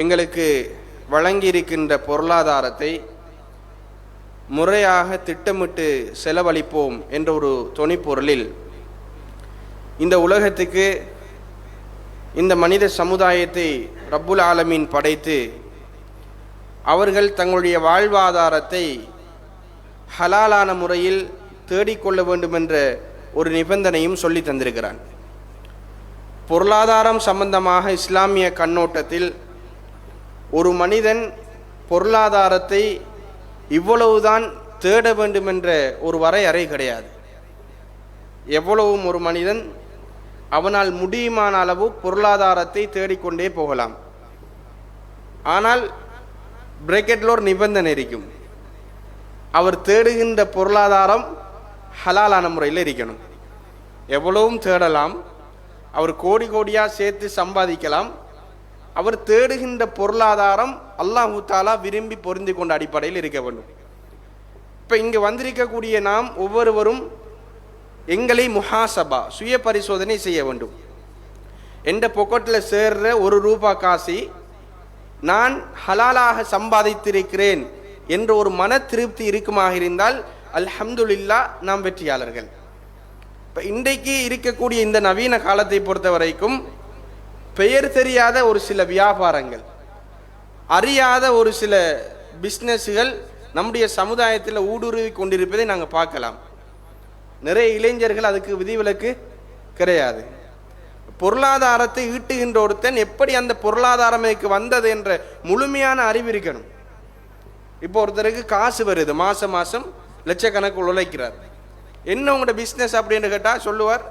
எங்களுக்கு வழங்கியிருக்கின்ற பொருளாதாரத்தை முறையாக திட்டமிட்டு செலவழிப்போம் என்ற ஒரு தொனிப்பொருளில் இந்த உலகத்துக்கு இந்த மனித சமுதாயத்தை ரப்புல் ஆலமீன் படைத்து அவர்கள் தங்களுடைய வாழ்வாதாரத்தை ஹலாலான முறையில் தேடிக்கொள்ள வேண்டும் என்ற ஒரு நிபந்தனையும் சொல்லி தந்திருக்கிறான். பொருளாதாரம் சம்பந்தமாக இஸ்லாமிய கண்ணோட்டத்தில் ஒரு மனிதன் பொருளாதாரத்தை இவ்வளவுதான் தேட வேண்டும் என்ற ஒரு வரையறை கிடையாது. எவ்வளவும் ஒரு மனிதன் அவனால் முடியுமான அளவு பொருளாதாரத்தை தேடிக்கொண்டே போகலாம். ஆனால் பிரேக்கெட்டில் ஒரு நிபந்தனை இருக்கும். அவர் தேடுகின்ற பொருளாதாரம் ஹலாலான முறையில் இருக்கணும். எவ்வளவும் தேடலாம், அவர் கோடி கோடியாக சேர்த்து சம்பாதிக்கலாம். அவர் தேடுகின்ற பொருளாதாரம் அல்லாஹு தாலா விரும்பி பொருந்தி கொண்ட அடிப்படையில் இருக்க வேண்டும். இப்போ இங்கே வந்திருக்கக்கூடிய நாம் ஒவ்வொருவரும் எங்களை முஹாசபா சுய பரிசோதனை செய்ய வேண்டும். எந்த பொக்கெட்டில் சேர்ற ₹1 காசி நான் ஹலாலாக சம்பாதித்திருக்கிறேன் என்ற ஒரு மன திருப்தி இருக்குமாக இருந்தால் அல்ஹம்துலில்லாஹ் நாம் வெற்றியாளர்கள். இப்போ இன்றைக்கு இருக்கக்கூடிய இந்த நவீன காலத்தை பொறுத்த வரைக்கும் பெயர் தெரியாத ஒரு சில வியாபாரங்கள், அறியாத ஒரு சில பிஸ்னஸ்கள் நம்முடைய சமுதாயத்தில் ஊடுருவி கொண்டிருப்பதை நாங்கள் பார்க்கலாம். நிறைய இளைஞர்கள் அதுக்கு விதிவிலக்கு கிடையாது. பொருளாதாரத்தை ஈட்டுகின்ற ஒருத்தன் எப்படி அந்த பொருளாதாரமைக்கு வந்தது என்ற முழுமையான அறிவு இருக்கணும். இப்போ ஒருத்தருக்கு காசு வருது, மாதம் மாதம் லட்சக்கணக்கில் உழைக்கிறார். என்ன உங்களோட பிஸ்னஸ் அப்படின்னு கேட்டால் சொல்லுவார்,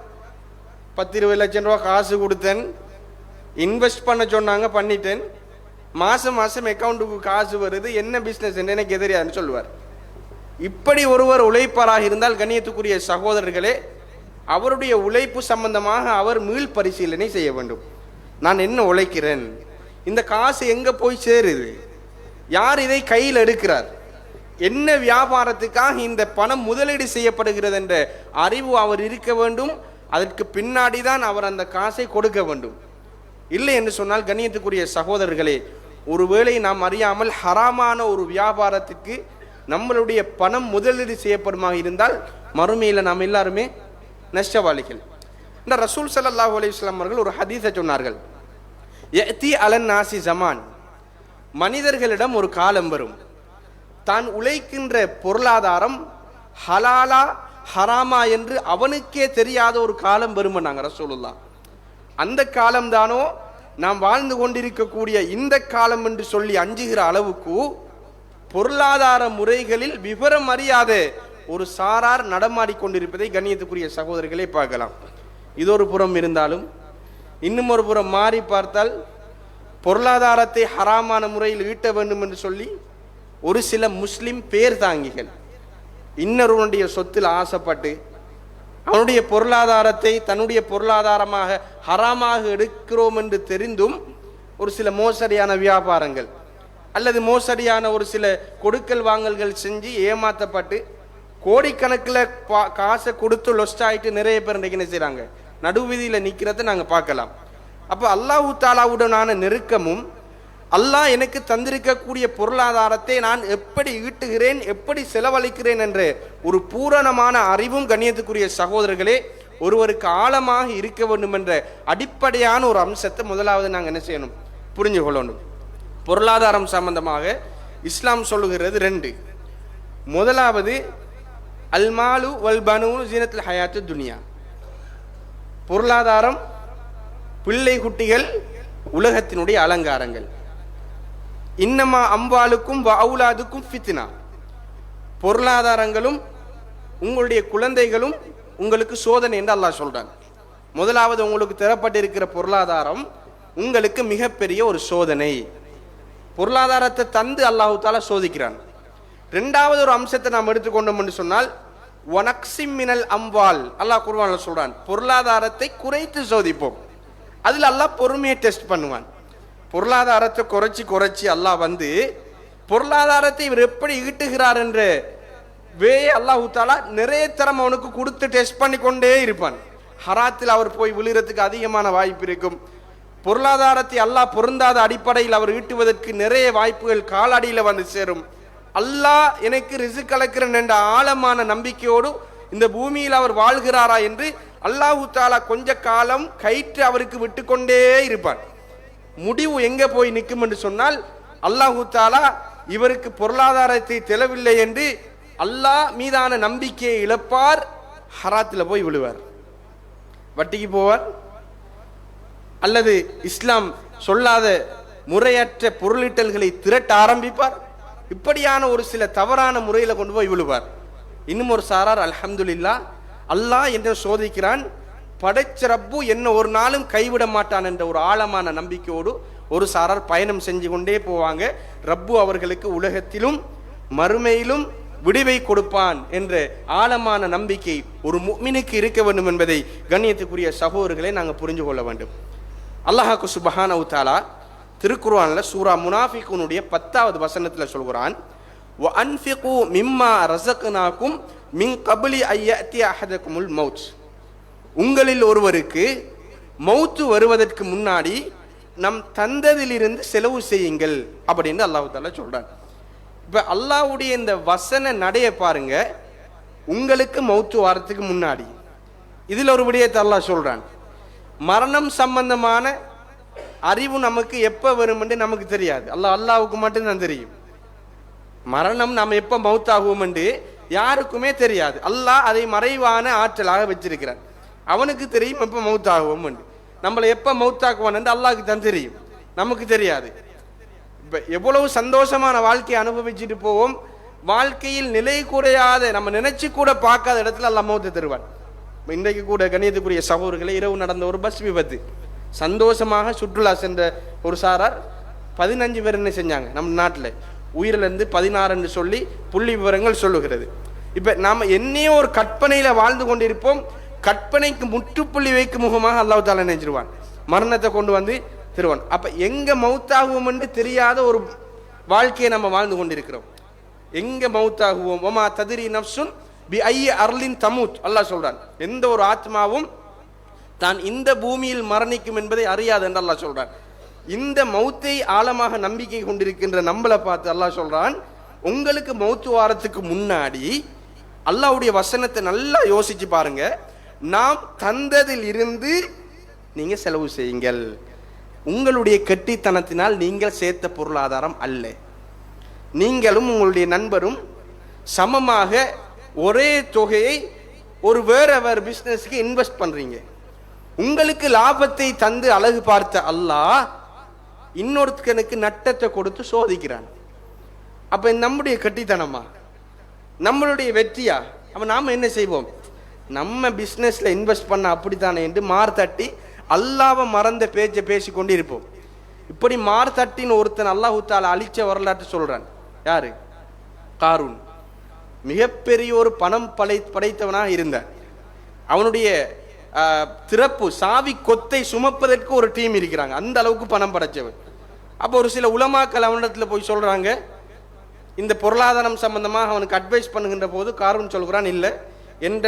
10-20 லட்சம் ரூபா காசு கொடுத்தேன், இன்வெஸ்ட் பண்ண சொன்னாங்க, பண்ணிட்டேன், மாதம் மாதம் அக்கௌண்ட்டுக்கு காசு வருது, என்ன பிஸ்னஸ் என்று எனக்கு தெரியாதுன்னு சொல்லுவார். இப்படி ஒருவர் உழைப்பாராக இருந்தால் கண்ணியத்துக்குரிய சகோதரர்களே, அவருடைய உழைப்பு சம்பந்தமாக அவர் மீள் பரிசீலனை செய்ய வேண்டும். நான் என்ன உழைக்கிறேன், இந்த காசு எங்கே போய் சேருது, யார் இதை கையில் எடுக்கிறார், என்ன வியாபாரத்துக்காக இந்த பணம் முதலீடு செய்யப்படுகிறது என்ற அறிவு அவர் இருக்க வேண்டும். அதற்கு பின்னாடி தான் அவர் அந்த காசை கொடுக்க வேண்டும். இல்லை என்று சொன்னால் கண்ணியத்துக்குரிய சகோதரர்களே, ஒருவேளை நாம் அறியாமல் ஹராமான ஒரு வியாபாரத்துக்கு நம்மளுடைய பணம் முதலீடு செய்யப்படுமாக இருந்தால் மறுமையில் நாம் எல்லாருமே நஷ்டவாளிகள். இந்த ரசூல் ஸல்லல்லாஹு அலைஹி வஸல்லம் அவர்கள் ஒரு ஹதீஸை சொன்னார்கள், யஅதி அலன் நாசி ஜமான், மனிதர்களிடம் ஒரு காலம் வரும், தான் உழைக்கின்ற பொருளாதாரம் ஹலாலா ஹராமா என்று அவனுக்கே தெரியாத ஒரு காலம் வருமானாங்க ரசூலுல்லாஹ். அந்த காலம்தானோ நாம் வாழ்ந்து கொண்டிருக்கக்கூடிய இந்த காலம் என்று சொல்லி அஞ்சுகிற அளவுக்கு பொருளாதார முறைகளில் விவரம் அறியாத ஒரு சாரார் நடமாடிக்கொண்டிருப்பதை கண்ணியத்துக்குரிய சகோதரர்களே பார்க்கலாம். இது ஒரு புறம் இருந்தாலும் இன்னும் ஒரு புறம் மாறி பார்த்தால் பொருளாதாரத்தை ஹராமான முறையில் ஈட்ட வேண்டும் என்று சொல்லி ஒரு சில முஸ்லிம் பேர் தாங்கிகள் இன்னொருவனுடைய சொத்தில் ஆசைப்பட்டு அவனுடைய பொருளாதாரத்தை தன்னுடைய பொருளாதாரமாக ஹராமாக எடுக்கிறோம் என்று தெரிந்தும் ஒரு சில மோசடியான வியாபாரங்கள் அல்லது மோசடியான ஒரு சில கொடுக்கல் வாங்கல்கள் செஞ்சு ஏமாற்றப்பட்டு கோடிக்கணக்கில் காசை கொடுத்து லொஸ்ட் ஆகிட்டு நிறைய பேர் இன்றைக்கு என்ன செய்கிறாங்க, நடுவீதியில் நிற்கிறத நாங்கள் பார்க்கலாம். அப்போ அல்லாஹு தாலாவுடனான நெருக்கமும் அல்லாஹ் எனக்கு தந்திருக்கக்கூடிய பொருளாதாரத்தை நான் எப்படி ஈட்டுகிறேன், எப்படி செலவழிக்கிறேன் என்ற ஒரு பூரணமான அறிவும் கண்ணியத்துக்குரிய சகோதரர்களே ஒருவருக்கு ஆழமாக இருக்க வேண்டும் என்ற அடிப்படையான ஒரு அம்சத்தை முதலாவது நாங்கள் என்ன செய்யணும், புரிஞ்சு கொள்ளணும். பொருளாதாரம் சம்பந்தமாக இஸ்லாம் சொல்லுகிறது 2. முதலாவது அல்மாலு வல்பனூன் ஜீனத்துல் ஹயாத்து துனியா. பொருளாதாரம் பிள்ளை குட்டிகள் உலகத்தினுடைய அலங்காரங்கள். இன்னமா அம்வாலுக்கும் வஅவுலாதுக்கும் ஃபித்னா, பொருளாதாரங்களும் உங்களுடைய குழந்தைகளும் உங்களுக்கு சோதனை என்று அல்லாஹ் சொல்றான். முதலாவது உங்களுக்கு தரப்பட்டிருக்கிற பொருளாதாரம் உங்களுக்கு மிகப்பெரிய ஒரு சோதனை. பொருளாதாரத்தை தந்து அல்லாஹு தாலா சோதிக்கிறான். 2வது ஒரு அம்சத்தை நாம் எடுத்துக்கொண்டோம் என்று சொன்னால் வனக்ஸிம் மினல் அம்வால், அல்லாஹ் குர்ஆன்ல சொல்றான், பொருளாதாரத்தை குறைத்து சோதிப்போம். அதில் அல்லாஹ் பொறுமையை டெஸ்ட் பண்ணுவான். பொருளாதாரத்தை குறைச்சி அல்லாஹ் வந்து பொருளாதாரத்தை இவர் எப்படி ஈட்டுகிறார் என்ற அல்லாஹு தாலா நிறைய தரம் அவனுக்கு கொடுத்து டெஸ்ட் பண்ணி கொண்டே இருப்பான். ஹராத்தில் அவர் போய் விழுகிறதுக்கு அதிகமான வாய்ப்பு இருக்கும். பொருளாதாரத்தை அல்லாஹ் பொருந்தாத அடிப்படையில் அவர் ஈட்டுவதற்கு நிறைய வாய்ப்புகள் காலடியில் வந்து சேரும். அல்லாஹ் எனக்கு ரிஸ்க் கலக்கிறேன் என்ற ஆழமான நம்பிக்கையோடு இந்த பூமியில் அவர் வாழ்கிறாரா என்று அல்லாஹு தாலா கொஞ்ச காலம் கயிற்று அவருக்கு விட்டு கொண்டே இருப்பார். முடிவு எங்க போய் நிற்கும் என்று சொன்னால், அல்லாஹு தாலா இவருக்கு பொருளாதாரத்தை தெளவில்லை என்று அல்லாஹ் மீதான நம்பிக்கையை இழப்பார். ஹராத்தில் போய் விழுவார், வட்டிக்கு போவார், அல்லது இஸ்லாம் சொல்லாத முறையற்ற பொருளீட்டல்களை திரட்ட ஆரம்பிப்பார். இப்படியான ஒரு சில தவறான முறையில் கொண்டு போய் விழுவார். இன்னும் ஒரு சாரார் அல்ஹம்துலில்லாஹ், அல்லாஹ் என்ன சோதிக்கிறான், படைச்ச ரப்பு என்ன ஒரு நாளும் கைவிட மாட்டான் என்ற ஒரு ஆழமான நம்பிக்கையோடு ஒரு சாரார் பயணம் செஞ்சு கொண்டே போவாங்க. ரப்பு அவர்களுக்கு உலகத்திலும் மறுமையிலும் விடுவை கொடுப்பான் என்ற ஆழமான நம்பிக்கை ஒரு முஃமினுக்கு இருக்க வேண்டும் என்பதை கண்ணியத்துக்குரிய சகோதரர்களை நாங்கள் புரிஞ்சு கொள்ள வேண்டும். அல்லாஹ்வுக்கு சுப்ஹானஹு வ தஆலா திருக்குர்ஆன்ல சூரா முனாஃபிகூனுடைய 10வது வசனத்தில் சொல்கிறான், வ அன்ஃபிகு மிம்மா ரஸக்னாகும் மின் கப்லி அய்யத்தி அஹதகுமுல் மௌத். உங்களில் ஒருவருக்கு மௌத்து வருவதற்கு முன்னாடி நம் தந்ததிலிருந்து செலவு செய்யுங்கள் அப்படின்னு அல்லாஹ் தஆலா சொல்றான். இப்ப அல்லாஹ்வுடைய இந்த வசன நடைய பாருங்க, உங்களுக்கு மௌத்து வாரத்துக்கு முன்னாடி. இதுல ஒரு விடயத்தை அல்லாஹ் சொல்றான், மரணம் சம்பந்தமான அறிவு நமக்கு எப்ப வரும் என்று நமக்கு தெரியாது. அல்லாஹ்வுக்கு மட்டும்தான் தெரியும். மரணம் நாம் எப்ப மௌத்தாகுவோம் என்று யாருக்குமே தெரியாது. அல்லாஹ் அதை மறைவான ஆற்றலாக வச்சிருக்கிறான். அவனுக்கு தெரியும் எப்ப மௌத்தாகுவோம் என்று. நம்மளை எப்ப மௌத்தாக்குவான் என்று அல்லாஹ்க்கு தான் தெரியும், நமக்கு தெரியாது. இப்ப எவ்வளவு சந்தோஷமான வாழ்க்கையை அனுபவிச்சுட்டு போவோம், வாழ்க்கையில் நிலை குறையாத நம்ம நினைச்சு கூட பார்க்காத இடத்துல அல்லாஹ் மௌத்தை தருவான். இன்றைக்கு கூட கண்ணியத்துக்குரிய சகோதரர்களை, இரவு நடந்த ஒரு பஸ் விபத்து, சந்தோஷமாக சுற்றுலா சென்ற ஒரு சாரார் 15 பேர் என்ன செஞ்சாங்க, நம்ம நாட்டில் உயிரிலிருந்து 16 என்று சொல்லி புள்ளி விவரங்கள் சொல்லுகிறது. இப்ப நாம என்னையோ ஒரு கற்பனையில வாழ்ந்து கொண்டிருப்போம், கற்பனைக்கு முற்றுப்புள்ளி வைக்கும் முகமாக அல்லாஹ் தஆலா நினைச்சிருவான், மரணத்தை கொண்டு வந்து தருவான். அப்ப எங்க மௌத்தாகுவோம் என்று தெரியாத ஒரு வாழ்க்கையை நம்ம வாழ்ந்து கொண்டிருக்கிறோம். எங்க மௌத்தாகுவோம், வமா தத்ரி நஃப்சுன் பி ஐய அர்லின் தமூத். அல்லாஹ் சொல்றான், எந்த ஒரு ஆத்மாவும் தான் இந்த பூமியில் மரணிக்கும் என்பதை அறியாது என்று அல்லாஹ் சொல்றான். இந்த மௌத்தை ஆழமாக நம்பிக்கை கொண்டிருக்கின்ற நம்மளை பார்த்து அல்லாஹ் சொல்றான், உங்களுக்கு மௌத்து வாரத்துக்கு முன்னாடி அல்லாஹ்வுடைய வசனத்தை நல்லா யோசிச்சு பாருங்க, நாம் தந்ததில் இருந்து நீங்க செலவு செய்யுங்கள். உங்களுடைய கெட்டித்தனத்தினால் நீங்கள் சேர்த்த பொருளாதாரம் அல்ல. நீங்களும் உங்களுடைய நண்பரும் சமமாக ஒரே தொகையை ஒரு வேற பிசினஸ்க்கு இன்வெஸ்ட் பண்றீங்க. உங்களுக்கு லாபத்தை தந்து அழகு பார்த்த அல்லாஹ் இன்னொருத்தனுக்கு நட்டத்தை கொடுத்து சோதிக்கிறான். அப்ப நம்முடைய கட்டித்தனமா, நம்மளுடைய வெற்றியா? அப்ப நாம என்ன செய்வோம், நம்ம பிசினஸ்ல இன்வெஸ்ட் பண்ண அப்படித்தானே என்று மார்த்தட்டி அல்லாஹ்வை மறந்த பேச்சை பேசி கொண்டு இருப்போம். இப்படி மார்த்தட்டின்னு ஒருத்தன் அல்லாஹ் தஆலா அழிச்ச வரலாற்று சொல்றான். யாரு? காரூன். மிகப்பெரிய ஒரு பணம் படைத்தவனாக இருந்தான். அவனுடைய திறப்பு சாவி கொத்தை சுமப்பதற்கு ஒரு டீம் இருக்கிறாங்க, அந்த அளவுக்கு பணம் படைச்சவன். அப்போ ஒரு சில உலமாக்கள் அவனிடத்துல போய் சொல்றாங்க, இந்த பொருளாதாரம் சம்பந்தமாக அவனுக்கு அட்வைஸ் பண்ணுகின்ற போது காரூன் சொல்கிறான், இல்லை என்ற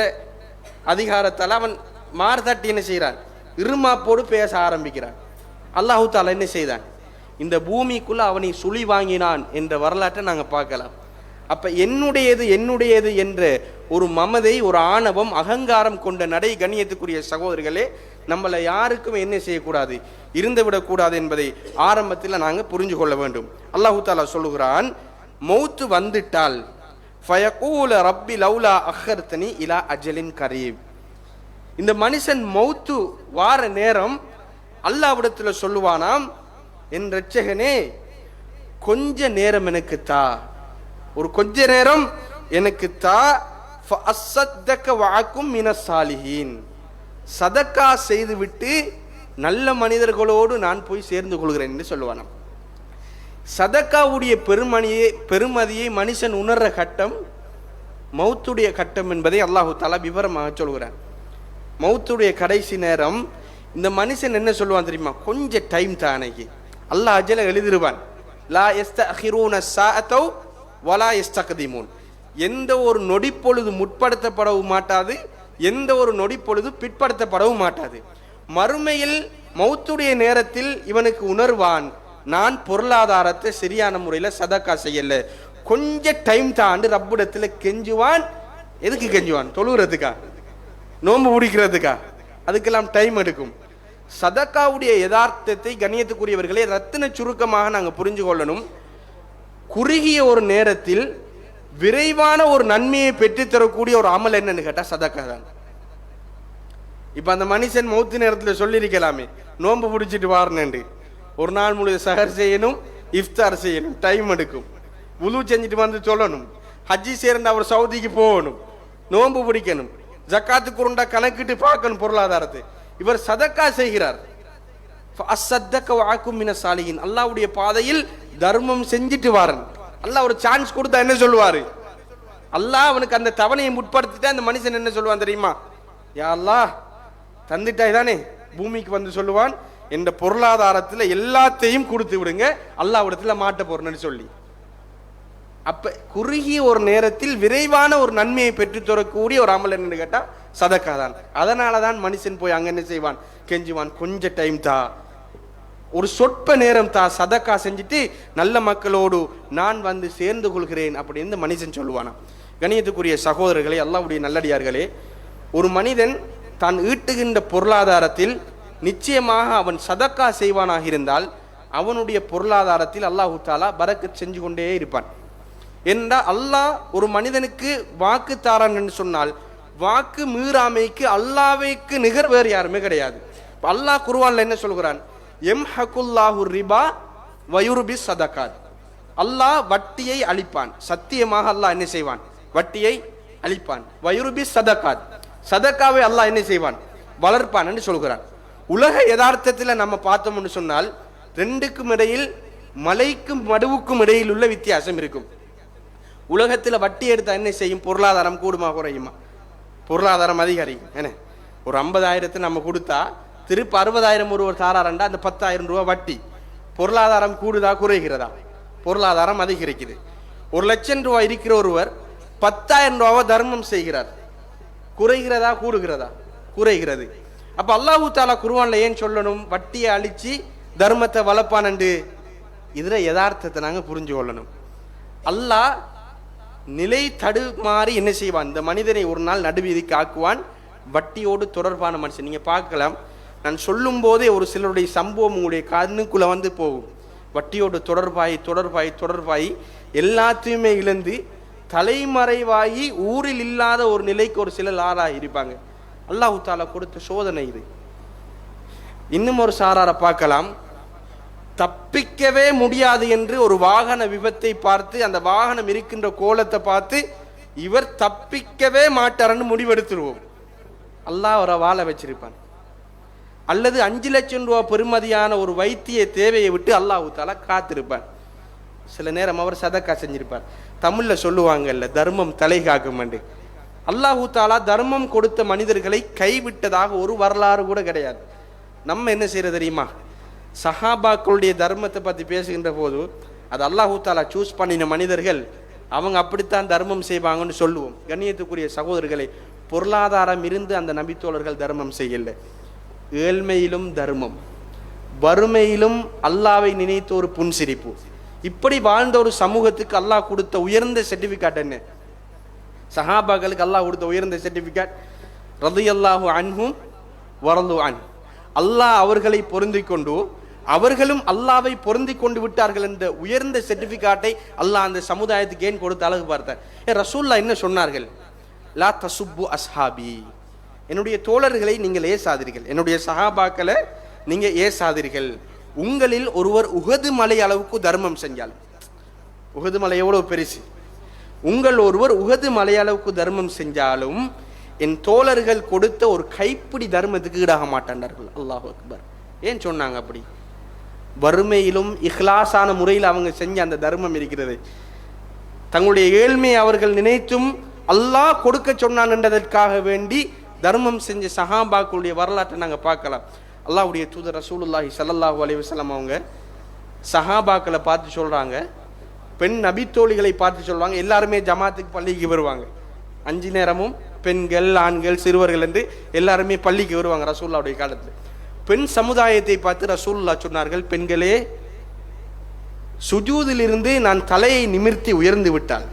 அதிகாரத்தால் அவன் மார்தட்டி என்ன செய்கிறான், இருமாப்போடு பேச ஆரம்பிக்கிறான். அல்லாஹ் தஆலா என்ன செய்தான், இந்த பூமிக்குள்ள அவனை சுழி வாங்கினான் என்ற வரலாற்றை நாங்கள் பார்க்கலாம். அப்ப என்னுடையது என்னுடையது என்ற ஒரு மமதை, ஒரு ஆணவம், அகங்காரம் கொண்ட நடை கண்ணியத்துக்குரிய சகோதரர்களே, நம்மளை யாருக்கும் என்ன செய்யக்கூடாது, இருந்து விடக்கூடாது என்பதை ஆரம்பத்தில் நாங்கள் புரிஞ்சு கொள்ள வேண்டும். அல்லாஹ் தஆலா சொல்லுகிறான், மௌத்து வந்துட்டால் ஃபயகூல ரப்பி லௌலா அஹர்தனி இலா அஜலின் கரீப். இந்த மனுஷன் மௌத்து வார நேரம் அல்லாஹ்விடத்தில் சொல்லுவானாம், என் இரட்சகனே கொஞ்ச நேரம் எனக்கு தா, ஒரு கொஞ்ச நேரம் எனக்கு தா, ஃபஅஸ்ஸதக வஅகும் மினஸ் சாலிஹீன், சதக்கா செய்துவிட்டு நல்ல மனிதர்களோடு நான் போய் சேர்ந்து கொள்கிறேன் என்று சொல்லுவானாம். சதக்காவுடைய பெருமதியை மனுஷன் உணர்ற கட்டம் மௌத்துடைய கட்டம் என்பதை அல்லாஹ் தஆலா விவரமாக சொல்கிறான். மௌத்துடைய கடைசி நேரம் இந்த மனுஷன் என்ன சொல்லுவான் தெரியுமா, கொஞ்சம் டைம் தான், அன்னைக்கு அல்லாஹ் அஜல எழுதிருவான். லா யஸ்தஅகிரூன ஸாஅத்தௌ வலா யஸ்தக்திமூன். எந்த ஒரு நொடி பொழுது முற்படுத்தப்படவும் மாட்டாது, எந்த ஒரு நொடி பொழுது பிற்படுத்தப்படவும் மாட்டாது. மறுமையில் மௌத்துடைய நேரத்தில் இவனுக்கு உணர்வான், நான் பொருளாதாரத்தை சரியான முறையில் சதக்கா செய்யல, கொஞ்சம் டைம் தாண்டு ரப்பிடத்தில் கெஞ்சுவான். எதுக்கு கெஞ்சுவான்? தொழுகிறதுக்கா, நோன்பு பிடிக்கிறதுக்கா? அதுக்கெல்லாம் டைம் எடுக்கும். சதக்காவுடைய யதார்த்தத்தை கண்ணியத்துக்குரியவர்களே ரத்தின சுருக்கமாக நாங்கள் புரிஞ்சு கொள்ளணும். குறுகிய ஒரு நேரத்தில் விரைவான ஒரு நன்மையை பெற்றுத்தரக்கூடிய ஒரு அமல் என்னன்னு கேட்டால் சதக்கா தான். இப்போ அந்த மனுஷன் மௌத்து நேரத்தில் சொல்லியிருக்கலாமே, நோன்பு பிடிச்சிட்டு வாரணுண்டு, ஒரு நாள் முழு சஹர் செய்யணும், இஃப்தார் செய்யணும், டைம் எடுக்கும். வுது செஞ்சுட்டு வந்து சொல்லணும், ஹஜ்ஜி சேர்ந்து அவர் சவுதிக்கு போகணும், நோன்பு பிடிக்கணும், ஜக்காத்து குருண்டா கணக்கிட்டு பார்க்கணும் பொருளாதாரத்தை. இவர் சதக்கா செய்கிறார். அல்லாஹ்வுடைய பாதையில் தர்மம் செஞ்சுட்டு வாரன். அல்லாஹ் ஒரு சான்ஸ் கொடுத்தா என்ன சொல்லுவாரு? அல்லாஹ் அவனுக்கு அந்த தவணையை முற்படுத்திட்டா அந்த மனுஷன் என்ன சொல்லுவான் தெரியுமா? யா அல்லாஹ் தந்துட்டாய் தானே, பூமிக்கு வந்து சொல்லுவான், என்ற பொருளாதாரத்தில் எல்லாத்தையும் கொடுத்து விடுங்க, அல்லாஹ்விடத்துல மாட்ட போறேன்னு சொல்லி. அப்ப குறுகிய ஒரு நேரத்தில் விரைவான ஒரு நன்மையை பெற்று தரக்கூடிய ஒரு அமல் என்னன்னு கேட்டா சதக்கா தான். அதனாலதான் மனுஷன் போய் அங்க என்ன செய்வான்? கெஞ்சுவான், கொஞ்சம் டைம் தா, ஒரு சொற்ப நேரம் தா, சதக்கா செஞ்சுட்டு நல்ல மக்களோடு நான் வந்து சேர்ந்து கொள்கிறேன் அப்படின்னு மனுஷன் சொல்லுவானா. கணியத்துக்குரிய சகோதரர்களே, அல்லாஹ்வுடைய நல்லடியார்களே, ஒரு மனிதன் தான் ஈட்டுகின்ற பொருளாதாரத்தில் நிச்சயமாக அவன் சதக்கா செய்வானாக இருந்தால் அவனுடைய பொருளாதாரத்தில் அல்லாஹ் தஆலா பரக்கத் செஞ்சு கொண்டே இருப்பான். என்றால் அல்லாஹ் ஒரு மனிதனுக்கு வாக்கு தாரான் என்று சொன்னால் வாக்கு மீறாமைக்கு அல்லாஹ்வுக்கு நிகர் வேறு யாருமே கிடையாது. அல்லாஹ் குர்ஆன்ல என்ன சொல்கிறான்? யம்ஹகுல்லாஹு ரிபா வயுர்பி சதகாத். அல்லாஹ் வட்டியை அழிப்பான். சத்தியமாக அல்லாஹ் என்ன செய்வான்? வட்டியை அழிப்பான். வயுர்பி சதகாத், சதக்காவை அல்லாஹ் என்ன செய்வான்? வளர்ப்பான் என்று சொல்கிறான். உலக யதார்த்தத்தில் நம்ம பார்த்தோம்னு சொன்னால் ரெண்டுக்கும் இடையில், மலைக்கும் மடுவுக்கும் இடையில் உள்ள வித்தியாசம் இருக்கும். உலகத்தில் வட்டி எடுத்தா என்ன செய்யும்? பொருளாதாரம் கூடுமா குறையுமா? பொருளாதாரம் அதிகரிக்கும். என்ன, ஒரு 50,000 நம்ம கொடுத்தா திருப்பி 60,000 ஒருவர் தாராரண்டா அந்த 10,000 ரூபா வட்டி. பொருளாதாரம் கூடுதா குறைகிறதா? பொருளாதாரம் அதிகரிக்குது. 1,00,000 ரூபாய் இருக்கிற ஒருவர் 10,000 ரூபாவை தர்மம் செய்கிறார், குறைகிறதா கூடுகிறதா? குறைகிறது. அப்ப அல்லாஹ் தஆலா குர்ஆன்ல ஏன் சொல்லணும் வட்டியை அழிச்சு தர்மத்தை வளர்ப்பான் என்று? இதுல யதார்த்தத்தை நாங்க புரிஞ்சு கொள்ளணும். அல்லாஹ் நிலை தடுமாறி என்ன செய்வான்? இந்த மனிதனை ஒரு நாள் நடுவீதிக்கு ஆக்குவான். வட்டியோடு தொடர்பான மனுஷன் நீங்க பார்க்கலாம். நான் சொல்லும் போதே ஒரு சிலருடைய சம்பவம் உங்களுடைய கண்ணுக்குள்ள வந்து போகும். வட்டியோடு தொடர்பாகி தொடர்பாகி தொடர்பாகி எல்லாத்தையுமே இழந்து தலைமறைவாகி ஊரில் இல்லாத ஒரு நிலைக்கு ஒரு சிலர் ஆளாகி இருப்பாங்க. அல்லாஹ் தஆலா கொடுத்த சோதனை இது. இன்னும் ஒரு சாராரை பார்க்கலாம், தப்பிக்கவே முடியாது என்று ஒரு வாகன விபத்தை பார்த்து அந்த வாகனம் இருக்கின்ற கோலத்தை பார்த்து இவர் தப்பிக்கவே மாட்டார்னு முடிவெடுத்துருவோம். அல்லாஹ் அவரை வாழ வச்சிருப்பான். அல்லது 5 லட்சம் ரூபா பெறுமதியான ஒரு வைத்திய தேவையை விட்டு அல்லாஹ் தஆலா காத்திருப்பான். சில நேரம் அவர் சதக்கா செஞ்சிருப்பார். தமிழ்ல சொல்லுவாங்கல்ல, தர்மம் தலை காக்கும் என்று. அல்லாஹ் தஆலா தர்மம் கொடுத்த மனிதர்களை கைவிட்டதாக ஒரு வரலாறு கூட கிடையாது. நம்ம என்ன செய்யறது தெரியுமா? சஹாபாக்களுடைய தர்மத்தை பற்றி பேசுகின்ற போது அது அல்லாஹ் தஆலா சூஸ் பண்ணின மனிதர்கள், அவங்க அப்படித்தான் தர்மம் செய்வாங்கன்னு சொல்லுவோம். கண்ணியத்துக்குரிய சகோதரர்களை, பொருளாதாரம் இருந்து அந்த நபித்தோழர்கள் தர்மம் செய்யல. ஏழ்மையிலும் தர்மம், வறுமையிலும் அல்லாவை நினைத்த ஒரு புன்சிரிப்பு. இப்படி வாழ்ந்த ஒரு சமூகத்துக்கு அல்லாஹ் கொடுத்த உயர்ந்த சர்டிபிகேட் என்ன? சஹாபாக்களுக்கு அல்லாஹ் கொடுத்த உயர்ந்த சர்டிபிகேட் ரலியல்லாஹு அன்ஹும் வரது அன். அல்லாஹ் அவர்களை பொருந்தி கொண்டு அவர்களும் அல்லாவை பொருந்தி கொண்டு விட்டார்கள் என்ற உயர்ந்த சர்டிபிகேட்டை அல்லாஹ் அந்த சமுதாயத்துக்கு ஏன் கொடுத்த அழகு பார்த்தார். ரசூலுல்லாஹ் என்ன சொன்னார்கள்? லா தசுப்பு அஸ்ஹாபி, என்னுடைய தோழர்களை நீங்கள் ஏசாதீர்கள், என்னுடைய சஹாபாக்களை நீங்க ஏசாதீர்கள். உங்களில் ஒருவர் உஹது மலை அளவுக்கு தர்மம் செஞ்சால், உஹது மலை எவ்வளவு பெருசு, உங்கள் ஒருவர் உஹது மலை அளவுக்கு தர்மம் செஞ்சாலும் என் தோழர்கள் கொடுத்த ஒரு கைப்பிடி தர்மத்துக்கு ஈடாக மாட்டார்கள். அல்லாஹ் அக்பர். ஏன் சொன்னாங்க அப்படி? வறுமையிலும் இஹ்லாஸான முறையில் அவங்க செஞ்ச அந்த தர்மம் இருக்கிறது. தங்களுடைய ஏழ்மையை அவர்கள் நினைத்தும் அல்லாஹ் கொடுக்க சொன்னான் என்றதற்காக வேண்டி தர்மம் செஞ்ச சஹாபாக்களுடைய வரலாற்றை நாங்கள் பார்க்கலாம். அல்லாஹ்வுடைய தூதர் ரசூலுல்லாஹி ஸல்லல்லாஹு அலைஹி வஸல்லம் அவங்க சஹாபாக்களை பார்த்து சொல்றாங்க, பெண் நபித்தோழிகளை பார்த்து சொல்லுவாங்க, எல்லாருமே ஜமாத்துக்கு பள்ளிக்கு வருவாங்க. 5 நேரமும் பெண்கள் ஆண்கள் சிறுவர்கள் என்று எல்லாருமே பள்ளிக்கு வருவாங்க ரசூலுல்லாஹ்வுடைய காலத்தில். பெண் சமுதாயத்தை பார்த்து ரசூலுல்லாஹ் சொன்னார்கள், பெண்களே, சுஜூதிலிருந்து நான் தலையை நிமிர்த்தி உயர்ந்து விட்டால்,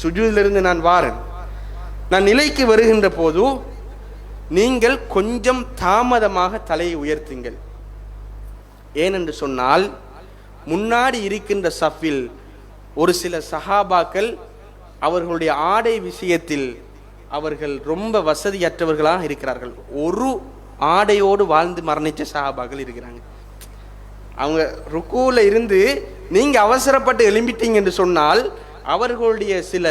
சுஜூதிலிருந்து நான் வாரன், நான் நிலைக்கு வருகின்ற போது நீங்கள் கொஞ்சம் தாமதமாக தலையை உயர்த்துங்கள். ஏனென்று சொன்னால், முன்னாடி இருக்கின்ற சஃபில் ஒரு சில சஹாபாக்கள் அவர்களுடைய ஆடை விஷயத்தில் அவர்கள் ரொம்ப வசதியற்றவர்களாக இருக்கிறார்கள். ஒரு ஆடையோடு வாழ்ந்து மரணித்த சஹாபாக்கள் இருக்கிறாங்க. அவங்க ருக்கூல இருந்து நீங்க அவசரப்பட்டு எழும்பிட்டீங்க என்று சொன்னால் அவர்களுடைய சில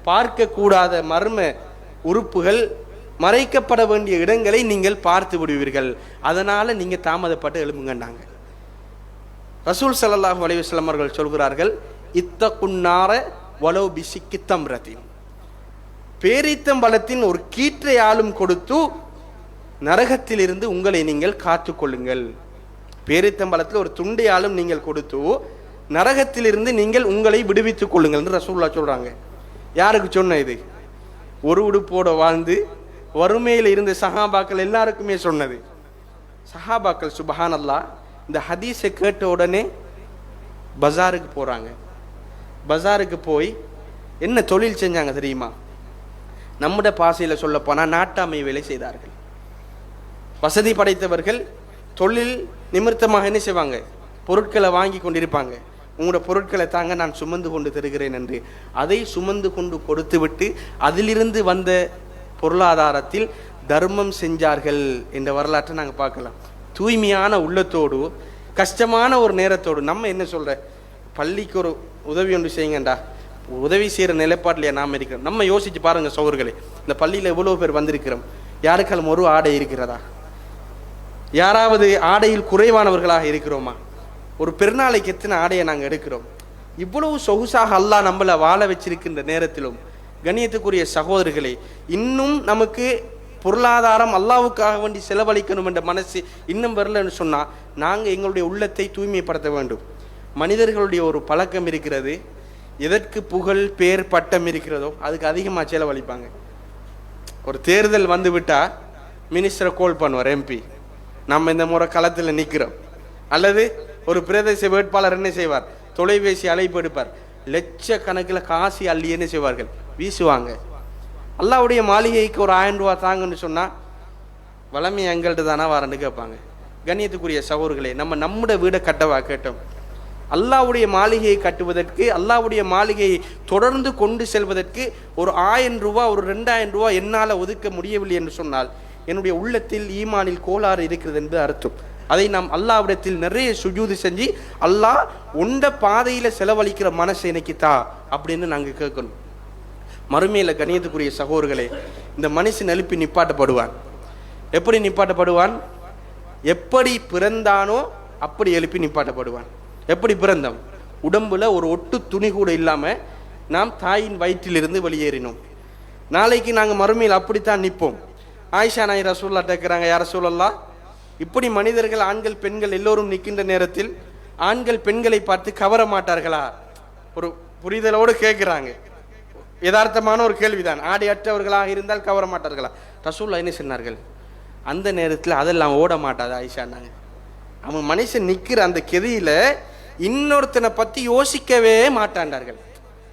பார்க்கக்கூடாத மர்ம உறுப்புகள், மறைக்கப்பட வேண்டிய இடங்களை நீங்கள் பார்த்து விடுவீர்கள். அதனால நீங்க தாமதப்பட்டு எழும்புங்கன்னாங்க. ரசூல் ஸல்லல்லாஹு அலைஹி வஸல்லம் அவர்கள் சொல்கிறார்கள், இத்தகுன்னார வலவ் பிசிக்கி தம்ரத்தின், பேரித்தம்பழத்தின் ஒரு கீற்றையாலும் கொடுத்து நரகத்திலிருந்து உங்களை நீங்கள் காத்துக்கொள்ளுங்கள். பேரித்தம்பழத்தில் ஒரு துண்டையாலும் நீங்கள் கொடுத்து நரகத்திலிருந்து நீங்கள் உங்களை விடுவித்துக் கொள்ளுங்கள் என்று ரசூலுல்லாஹ் சொல்றாங்க. யாருக்கு சொன்ன இது? ஒரு உடுப்போட வாழ்ந்து வறுமையில் இருந்த சஹாபாக்கள் எல்லாருக்குமே சொன்னது. சஹாபாக்கள் சுப்ஹானல்லாஹ் இந்த ஹதீஸை கேட்ட உடனே பஜாருக்கு போறாங்க. பஜாருக்கு போய் என்ன தொழில் செஞ்சாங்க தெரியுமா? நம்முடைய பாசையில் சொல்ல போனால் நாட்டாமை வேலை செய்தார்கள். வசதி படைத்தவர்கள் தொழில் நிமித்தமாக என்ன செய்வாங்க? பொருட்களை வாங்கி கொண்டிருப்பாங்க. உங்களோட பொருட்களை தாங்க, நான் சுமந்து கொண்டு தருகிறேன் என்று அதை சுமந்து கொண்டு கொடுத்து விட்டு அதிலிருந்து வந்த பொருளாதாரத்தில் தர்மம் செஞ்சார்கள் என்ற வரலாற்றை நாங்கள் பார்க்கலாம். தூய்மையான உள்ளத்தோடு கஷ்டமான ஒரு நேரத்தோடு நம்ம என்ன சொல்ற, பள்ளிக்கு ஒரு உதவி ஒன்று செய்யுங்கண்டா, உதவி செய்கிற நிலைப்பாட்டிலையா நாம் இருக்கிறோம்? நம்ம யோசிச்சு பாருங்க சகோதரர்களே, இந்த பள்ளியில் எவ்வளோ பேர் வந்திருக்கிறோம், யாருக்காலும் ஒரு ஆடை இருக்கிறதா? யாராவது ஆடையில் குறைவானவர்களாக இருக்கிறோமா? ஒரு பெருநாளைக்கு எத்தனை ஆடையை நாங்கள் எடுக்கிறோம்? இவ்வளவு சொகுசாக அல்லாஹ் நம்மளை வாழ வச்சிருக்கின்ற நேரத்திலும் கண்ணியத்துக்குரிய சகோதரர்களே, இன்னும் நமக்கு பொருளாதாரம் அல்லாஹ்வுக்காக வேண்டி செலவழிக்கணும் என்ற மனசு இன்னும் வரலன்னு சொன்னால் நாங்கள் எங்களுடைய உள்ளத்தை தூய்மைப்படுத்த வேண்டும். மனிதர்களுடைய ஒரு பழக்கம் இருக்கிறது, எதற்கு புகழ் பேர் பட்டம் இருக்கிறதோ அதுக்கு அதிகமாக செலவழிப்பாங்க. ஒரு தேர்தல் வந்து விட்டால் மினிஸ்டரை கால் பண்ணுவார், எம்பி நம்ம இந்த முறை களத்தில் நிற்கிறோம், அல்லது ஒரு பிரதேச வேட்பாளர் என்ன செய்வார், தொலைபேசி அழைப்பு எடுப்பார், லட்சக்கணக்கில் காசி அள்ளி என்ன செய்வார்கள், வீசுவாங்க. அல்லாஹ்வுடைய மாளிகைக்கு ஒரு 1000 ரூபா தாங்கன்னு சொன்னால் வளமை எங்கள்கிட்ட தானா வாரன்னு கேட்பாங்க. கண்ணியத்துக்குரிய சகோதரர்களே, நம்முடைய வீடை கட்டவா கேட்டோம்? அல்லாஹ்வுடைய மாளிகையை கட்டுவதற்கு, அல்லாஹ்வுடைய மாளிகையை தொடர்ந்து கொண்டு செல்வதற்கு ஒரு 1000 ரூபா ஒரு 2000 ரூபா என்னால் ஒதுக்க முடியவில்லை என்று சொன்னால் என்னுடைய உள்ளத்தில் ஈமானில் கோளாறு இருக்கிறது என்று அர்த்தம். அதை நாம் அல்லாஹ்விடத்தில் நிறைய சுஜூது செஞ்சு, அல்லாஹ் உண்ட பாதையில் செலவழிக்கிற மனசை எனக்கு தா அப்படின்னு நாங்கள் கேட்கணும். மறுமையில் கண்ணியத்துக்குரிய சகோதரர்களே, இந்த மனுஷன் எழுப்பி நிப்பாட்டப்படுவான். எப்படி நிப்பாட்டப்படுவான்? எப்படி பிறந்தானோ அப்படி எழுப்பி நிப்பாட்டப்படுவான். எப்படி பிறந்தோம்? உடம்புல ஒரு ஒட்டு துணி கூட இல்லாமல் நாம் தாயின் வயிற்றிலிருந்து வெளியேறினோம். நாளைக்கு நாங்கள் மறுமையில் அப்படித்தான் நிற்போம். ஆயிஷா நாய் ரசூலுல்லாஹ் கேட்குறாங்க, யார் ரசூலல்லாஹ், இப்படி மனிதர்கள் ஆண்கள் பெண்கள் எல்லோரும் நிற்கின்ற நேரத்தில் ஆண்கள் பெண்களை பார்த்து கவர மாட்டார்களா? ஒரு புரிதலோடு கேட்குறாங்க. யதார்த்தமான ஒரு கேள்விதான். ஆடையற்றவர்களாக இருந்தால் கவர மாட்டார்களா? ரசூலுல்லாஹ் என்ன சொன்னார்கள்? அந்த நேரத்தில் அதெல்லாம் ஓட மாட்டாது ஆயிஷான்னாங்க. அவன் மனுஷன் நிற்கிற அந்த கெதியில் இன்னொருத்தனை பற்றி யோசிக்கவே மாட்டாண்டார்கள்.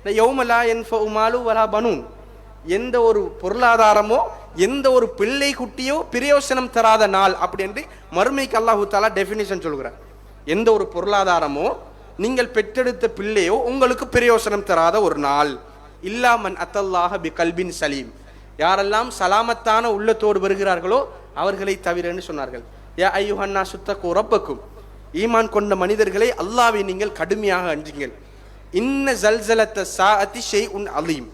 இந்த யௌமலா யன்ஃபஉ மாலு வலா பனூன், எந்த ஒரு பொருளாதாரமோ எந்த ஒரு பிள்ளை குட்டியோ பிரயோசனம் தராத நாள் அப்படி என்று மறுமைக்கு அல்லாஹு தஆலா டெஃபினிஷன் சொல்கிறார். எந்த ஒரு பொருளாதாரமோ நீங்கள் பெற்றெடுத்த பிள்ளையோ உங்களுக்கு பிரயோசனம் தராத ஒரு நாள். இல்லாமன் அத்தல்லாஹ பி கல்பின் சலீம், யாரெல்லாம் சலாமத்தான உள்ளத்தோடு வருகிறார்களோ அவர்களை தவிரன்னு சொன்னார்கள். யா ஐயுஹன்னா சுத்தகு ரப்பக்கும், ஈமான் கொண்ட மனிதர்களை அல்லாஹ்வை நீங்கள் கடுமையாக அஞ்சுங்கள். இன்ன ஜல்சலத்த சாஅத்தி ஷைஉன் அலீம்,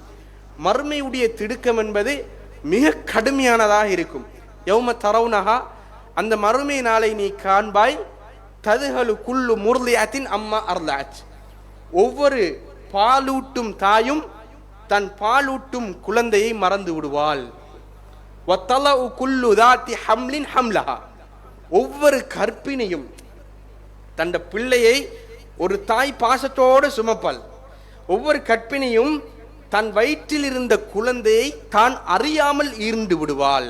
மறுமையுடைய திடுக்கம் என்பது மிக கடுமையானதாக இருக்கும். யௌம தரவுனஹா, அந்த மறுமை நாளை நீ காண்பாய். ததுஹலு குல்லு முர்லியத்தின் அம்மா அர்லாச், ஒவ்வொரு பாலூட்டும் தாயும் தன் பாலூட்டும் குழந்தையை மறந்து விடுவாள். வத்தலஉ குல்லு தாத்தி ஹம்லின் ஹம்லஹா, ஒவ்வொரு கற்பிணியும் தன் பிள்ளையை ஒரு தாய் பாசத்தோடு சுமப்பாள். ஒவ்வொரு கற்பிணியும் தன் வயிற்றில் இருந்த குழந்தையை தான் அறியாமல் ஈர்ந்து விடுவாள்.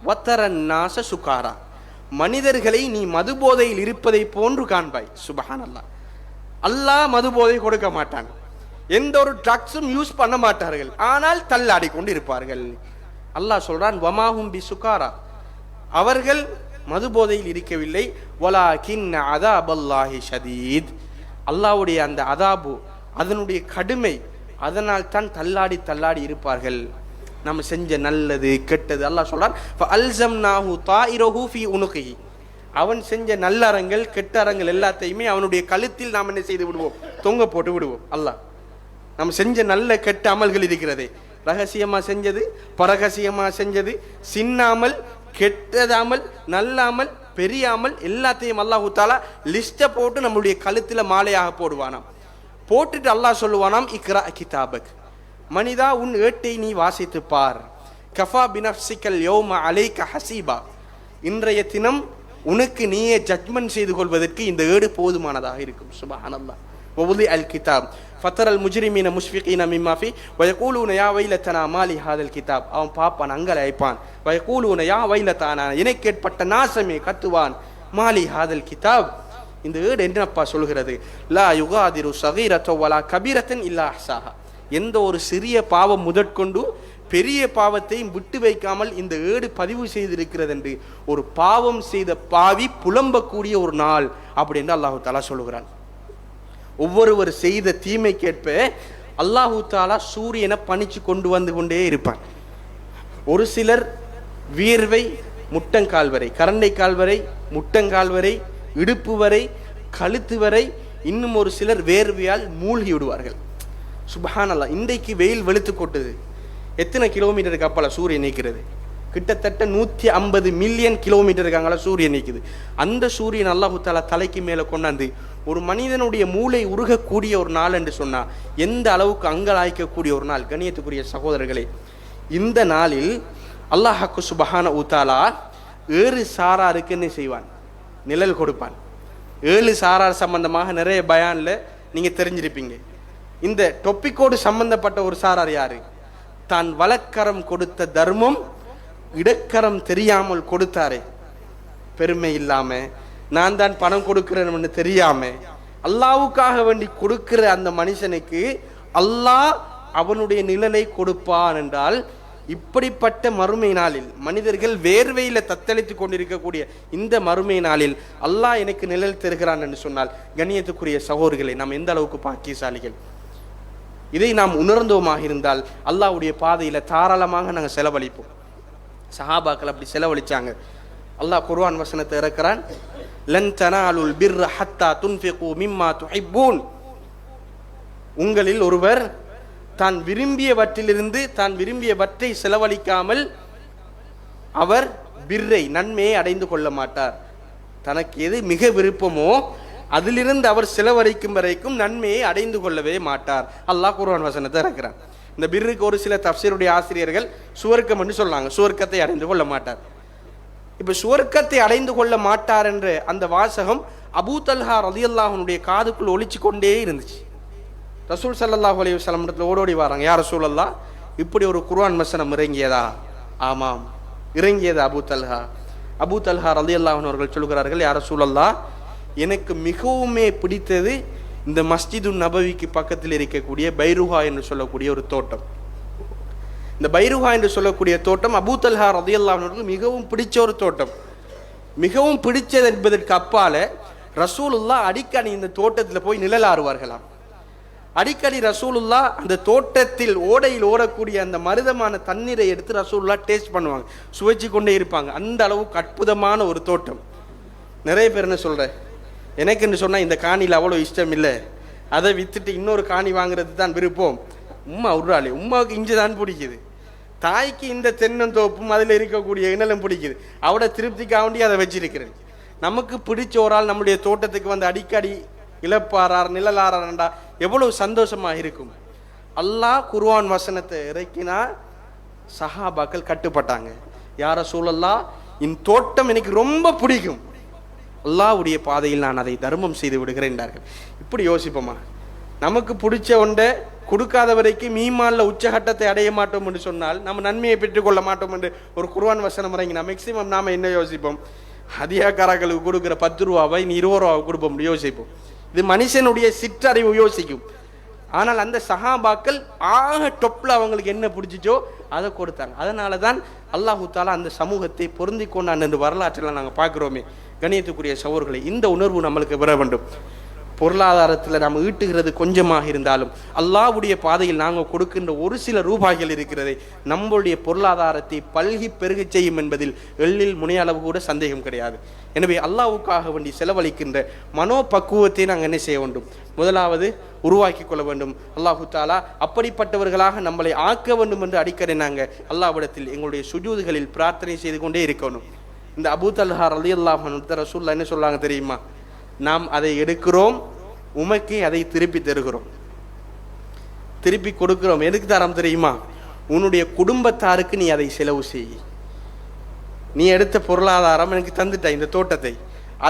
வத்தரன் நாச சுகாரா, மனிதர்களை நீ மது போதையில் இருப்பதை போன்று காண்பாய். சுப்ஹானல்லாஹ். அல்லாஹ் மது போதை கொடுக்க மாட்டான், எந்த ஒரு ட்ரக்ஸும் யூஸ் பண்ண மாட்டார்கள், ஆனால் தள்ளாடி கொண்டு இருப்பார்கள். அல்லாஹ் சொல்றான் வமாஹும் பி சுகாரா, அவர்கள் மது போதையில் இருக்கவில்லை, வலாகின் அதாபல்லாஹி ஷதீத், அல்லாஹ்வுடைய அந்த அதாபு அதனுடைய கடுமை, அதனால் தான் தள்ளாடி தள்ளாடி இருப்பார்கள். நம்ம செஞ்ச நல்லது கெட்டது அல்லாஹ் சொல்றான் ஃபஅல்ஸம்னாஹு தாயிரஹு ஃபீ உனுகிஹி, அவன் செஞ்ச நல்லறங்கள் கெட்டறங்கள் எல்லாத்தையுமே அவனுடைய கழுத்தில் நாம் என்ன செய்து விடுவோம், தொங்க போட்டு விடுவோம். அல்லாஹ் நம்ம செஞ்ச நல்ல கெட்ட அமல்கள் இருக்கிறதே, ரகசியமா செஞ்சது பரகசியமா செஞ்சது, சின்னாமல் கெட்டதாமல் நல்லாமல் பெரியாமல் எல்லாத்தையும் அல்லாஹ் தஆலா லிஸ்ட்டை போட்டு நம்மளுடைய கழுத்துல மாலையாக போடுவானாம். போட்டுட்டு அல்லாஹ் சொல்லுவானாம் இக்ரா கிதாபக், மனிதா உன் ஏட்டை நீ வாசித்து பார், கஃபா பினஃப்ஸிகல் யௌம அலைக ஹசீபா, இன்றைய தினம் உனக்கு நீயே ஜட்மெண்ட் செய்து கொள்வதற்கு இந்த ஏடு போதுமானதாக இருக்கும். சுப்ஹானல்லாஹ். வவுதி அல் கிதாப் ஃபத்தரல் முஜ்ரிமீன முஷ்ஃபிகீன மிம்மா ஃபீ வயகூலூன யா வைலத்தனா மாலி ஹாதல் கிதாப், அவன் பாப்பான் அங்கல ஐப்பான், வயகூலூன யா வைலத்தானா எனக்கு ஏற்பட்ட நாசமே கத்துவான், மாலி ஹாதல் கிதாப், இந்த ஏடு என்னப்பா சொல்கிறது, லா யுகாதிரு ஸகீரத வலா கபீரத்தன் இல்லா அஹ்ஸாஹா, எந்த ஒரு சிறிய பாவம் முதற்கொண்டு பெரிய பாவத்தையும் விட்டு வைக்காமல் இந்த ஏடு பதிவு செய்திருக்கிறது என்று ஒரு பாவம் செய்த பாவி புலம்பக்கூடிய ஒரு நாள் அப்படின்னு அல்லாஹு தாலா சொல்லுகிறான். ஒவ்வொருவர் செய்த தீமைக்கேற்ப அல்லாஹு தாலா சூரியனை பணிச்சு கொண்டு வந்து கொண்டே இருப்பான். ஒரு சிலர் வியர்வை முட்டங்கால் வரை, கரண்டை கால் வரை, முட்டங்கால் வரை, இடுப்பு வரை, கழுத்து வரை, இன்னும் ஒரு சிலர் வேர்வையால் மூழ்கி விடுவார்கள். சுப்ஹானல்லாஹ். இன்றைக்கு வெயில் வெளுத்து கொட்டுது, எத்தனை கிலோமீட்டருக்கு அப்பால சூரியன் நீக்கிறது, கிட்டத்தட்ட 150 மில்லியன் கிலோமீட்டருக்கு அங்கால சூரியன் நீக்குது. அந்த சூரியன் அல்லாஹு தஆலா தலைக்கு மேலே கொண்டாந்து ஒரு மனிதனுடைய மூளை உருகக்கூடிய ஒரு நாள் என்று சொன்னா எந்த அளவுக்கு அங்கலாய்க்கக்கூடிய ஒரு நாள். கண்ணியத்துக்குரிய சகோதரர்களே, இந்த நாளில் அல்லாஹ் சுப்ஹானஹு தஆலா 7 சாராருக்கு என்ன செய்வான், நிழல் கொடுப்பான். 7 சாரார் சம்பந்தமாக நிறைய பயான்ல நீங்க தெரிஞ்சிருப்பீங்க. இந்த டொப்பிக்கோடு சம்பந்தப்பட்ட ஒரு சாரார் யாரு, தான் வலக்கரம் கொடுத்த தர்மம் இடக்கரம் தெரியாமல் கொடுத்தாரே, பெருமை இல்லாம நான் தான் பணம் கொடுக்கிறேன்னு தெரியாம அல்லாஹ்வுக்காக வேண்டி கொடுக்கிற அந்த மனுஷனுக்கு அல்லாஹ் அவனுடைய நிழலை கொடுப்பான் என்றால், இப்படிப்பட்ட மறுமை நாளில் மனிதர்கள் வேர்வையில தத்தளித்து கொண்டிருக்கக்கூடிய இந்த மறுமை நாளில் அல்லாஹ் எனக்கு நிழல் தருகிறான் என்று சொன்னால், கண்ணியத்துக்குரிய சகோதரர்களை நாம் எந்த அளவுக்கு பாக்கியசாலிகள். இதை நாம் உணர்ந்தோமாக இருந்தால் அல்லாஹ்வுடைய பாதையில தாராளமாக நாங்கள் செலவழிப்போம். சஹாபாக்கள் அப்படி செலவழிச்சாங்க. அல்லாஹ் குர்ஆன் வசனத்தை இறக்குறான், லன் தனாலுல் பிர்ர ஹத்தா துன்ஃபிகு மிம்மா துஹிப்பூன், உங்களில் ஒருவர் தான் விரும்பியவற்றிலிருந்து தான் விரும்பியவற்றை செலவழிக்காமல் அவர் பிர்ரை நன்மையை அடைந்து கொள்ள மாட்டார். தனக்கு எது மிக விருப்பமோ அதிலிருந்து அவர் செலவழிக்கும் வரைக்கும் நன்மையை அடைந்து கொள்ளவே மாட்டார். அல்லாஹ் குர்ஆன் வசனத்தை இறக்குறான். இந்த பிர்ருக்கு ஒரு சில தஃப்சீருடைய ஆசிரியர்கள் சுவர்க்கம் என்று சொன்னாங்க, சுவர்க்கத்தை அடைந்து கொள்ள மாட்டார். இப்ப சுவர்க்கத்தை அடைந்து கொள்ள மாட்டார் என்ற அந்த வாசகம் அபூ தல்ஹா ரலியல்லாஹு அன்ஹுடைய காதுக்குள் ஒலிச்சு கொண்டே இருந்துச்சு. ரசூல் ஸல்லல்லாஹு அலைஹி வஸல்லம் இடத்துல ஓடோடி வராங்க, யா ரசூலல்லாஹ், இப்படி ஒரு குர்ஆன் வசனம் இறங்கியதா? ஆமாம் இறங்கியது அபூ தல்ஹா. அபூ தல்ஹா ரலியல்லாஹு அன்ஹு அவர்கள் சொல்கிறார்கள், யா ரசூலல்லாஹ், எனக்கு மிகவுமே பிடித்தது இந்த மஸ்ஜிது நபவிக்கு பக்கத்தில் இருக்கக்கூடிய பைருஹா என்று சொல்லக்கூடிய ஒரு தோட்டம். இந்த பைருஹா என்று சொல்லக்கூடிய தோட்டம் அபூ தல்ஹா ரலியல்லாஹு அன்ஹு மிகவும் பிடிச்ச ஒரு தோட்டம். மிகவும் பிடிச்சது என்பதற்கு அப்பால ரசூலுல்லாஹ் அடிக்கடி இந்த தோட்டத்தில் போய் நிழலாறுவார்களாம். அடிக்கடி ரசூலுல்லாஹ் அந்த தோட்டத்தில் ஓடையில் ஓடக்கூடிய அந்த மருதமான தண்ணீரை எடுத்து ரசூலுல்லாஹ் டேஸ்ட் பண்ணுவாங்க, சுவைச்சு கொண்டே இருப்பாங்க. அந்த அளவுக்கு அற்புதமான ஒரு தோட்டம். நிறைய பேர் என்ன சொல்ற, எனக்கு என்று சொன்னால் இந்த காணியில் அவ்வளோ இஷ்டம் இல்லை, அதை வித்துட்டு இன்னொரு காணி வாங்குறது தான் விருப்பம். உம்மா உருளாளி, உம்மாவுக்கு இஞ்சி தான் பிடிக்குது, தாய்க்கு இந்த தென்னந்தோப்பும் அதில் இருக்கக்கூடிய இனலும் பிடிக்குது, அவட திருப்திக்காக வேண்டி அதை வச்சிருக்கிறேன். நமக்கு பிடிச்ச ஒரு ஆள் நம்முடைய தோட்டத்துக்கு வந்து அடிக்கடி இழப்பாரார் நிழலாரார்டா எவ்வளவு சந்தோஷமா இருக்கும். அல்லாஹ் குர்ஆன் வசனத்தை இறக்கினா சஹாபாக்கள் கட்டுப்பட்டாங்க. யா ரசூலல்லாஹ், இந்த தோட்டம் எனக்கு ரொம்ப பிடிக்கும், அல்லாஹ்வுடைய பாதையில் நான் அதை தர்மம் செய்து விடுகிறேன் என்றார்கள். இப்படி யோசிப்போமா, நமக்கு பிடிச்ச ஒன்றை கொடுக்காத வரைக்கும் மீமான்ல உச்சகட்டத்தை அடைய மாட்டோம் என்று சொன்னால் நம்ம நன்மையை பெற்றுக்கொள்ள மாட்டோம் என்று ஒரு குர்ஆன் வசனம் இறங்கினா மேக்சிமம் நாம என்ன யோசிப்போம், ஹதியாக்காரர்களுக்கு கொடுக்குற 10 ரூபாவை நீ 20 ரூபாவை கொடுப்போம் யோசிப்போம். இது மனுஷனுடைய சிற்றறிவு யோசிக்கும். ஆனால் அந்த சஹாபாக்கள் ஆக டொப்ல அவங்களுக்கு என்ன பிடிச்சிச்சோ அதை கொடுத்தாங்க. அதனால தான் அல்லாஹு தாலா அந்த சமூகத்தை பொருந்தி கொண்டான் என்று வரலாற்றில் நாங்கள் பார்க்குறோமே. கணியத்துக்குரிய சகோதரர்களை, இந்த உணர்வு நம்மளுக்கு வர வேண்டும். பொருளாதாரத்தில் நாம் ஈட்டுகிறது கொஞ்சமாக இருந்தாலும் அல்லாஹ்வுடைய பாதையில் நாங்கள் கொடுக்கின்ற ஒரு சில ரூபாய்கள் இருக்கிறதை நம்மளுடைய பொருளாதாரத்தை பல்கி பெருக செய்யும் என்பதில் எள்ளில் முனையளவு கூட சந்தேகம் கிடையாது. எனவே அல்லாஹ்வுக்காக வேண்டி செலவழிக்கின்ற மனோபக்குவத்தை நாங்கள் என்ன செய்ய வேண்டும்? முதலாவது உருவாக்கி கொள்ள வேண்டும். அல்லாஹு தாலா அப்படிப்பட்டவர்களாக நம்மளை ஆக்க வேண்டும் என்று அடிக்கடி நாங்கள் அல்லாஹ்விடத்தில் எங்களுடைய சுஜூதுகளில் பிரார்த்தனை செய்து கொண்டே இருக்கணும். இந்த அபூ தல்ஹா ரலியல்லாஹு அன்ஹு ரசூலுல்லாஹ் என்ன சொல்றாங்க தெரியுமா? நாம் அதை எடுக்கிறோம், உமக்கு அதை திருப்பி தருகிறோம், திருப்பி கொடுக்கிறோம். எதுக்கு தரம் தெரியுமா? உன்னுடைய குடும்பத்தாருக்கு நீ அதை செலவு செய். நீ எடுத்த பொருளாதாரம் எனக்கு தந்துட்ட இந்த தோட்டத்தை,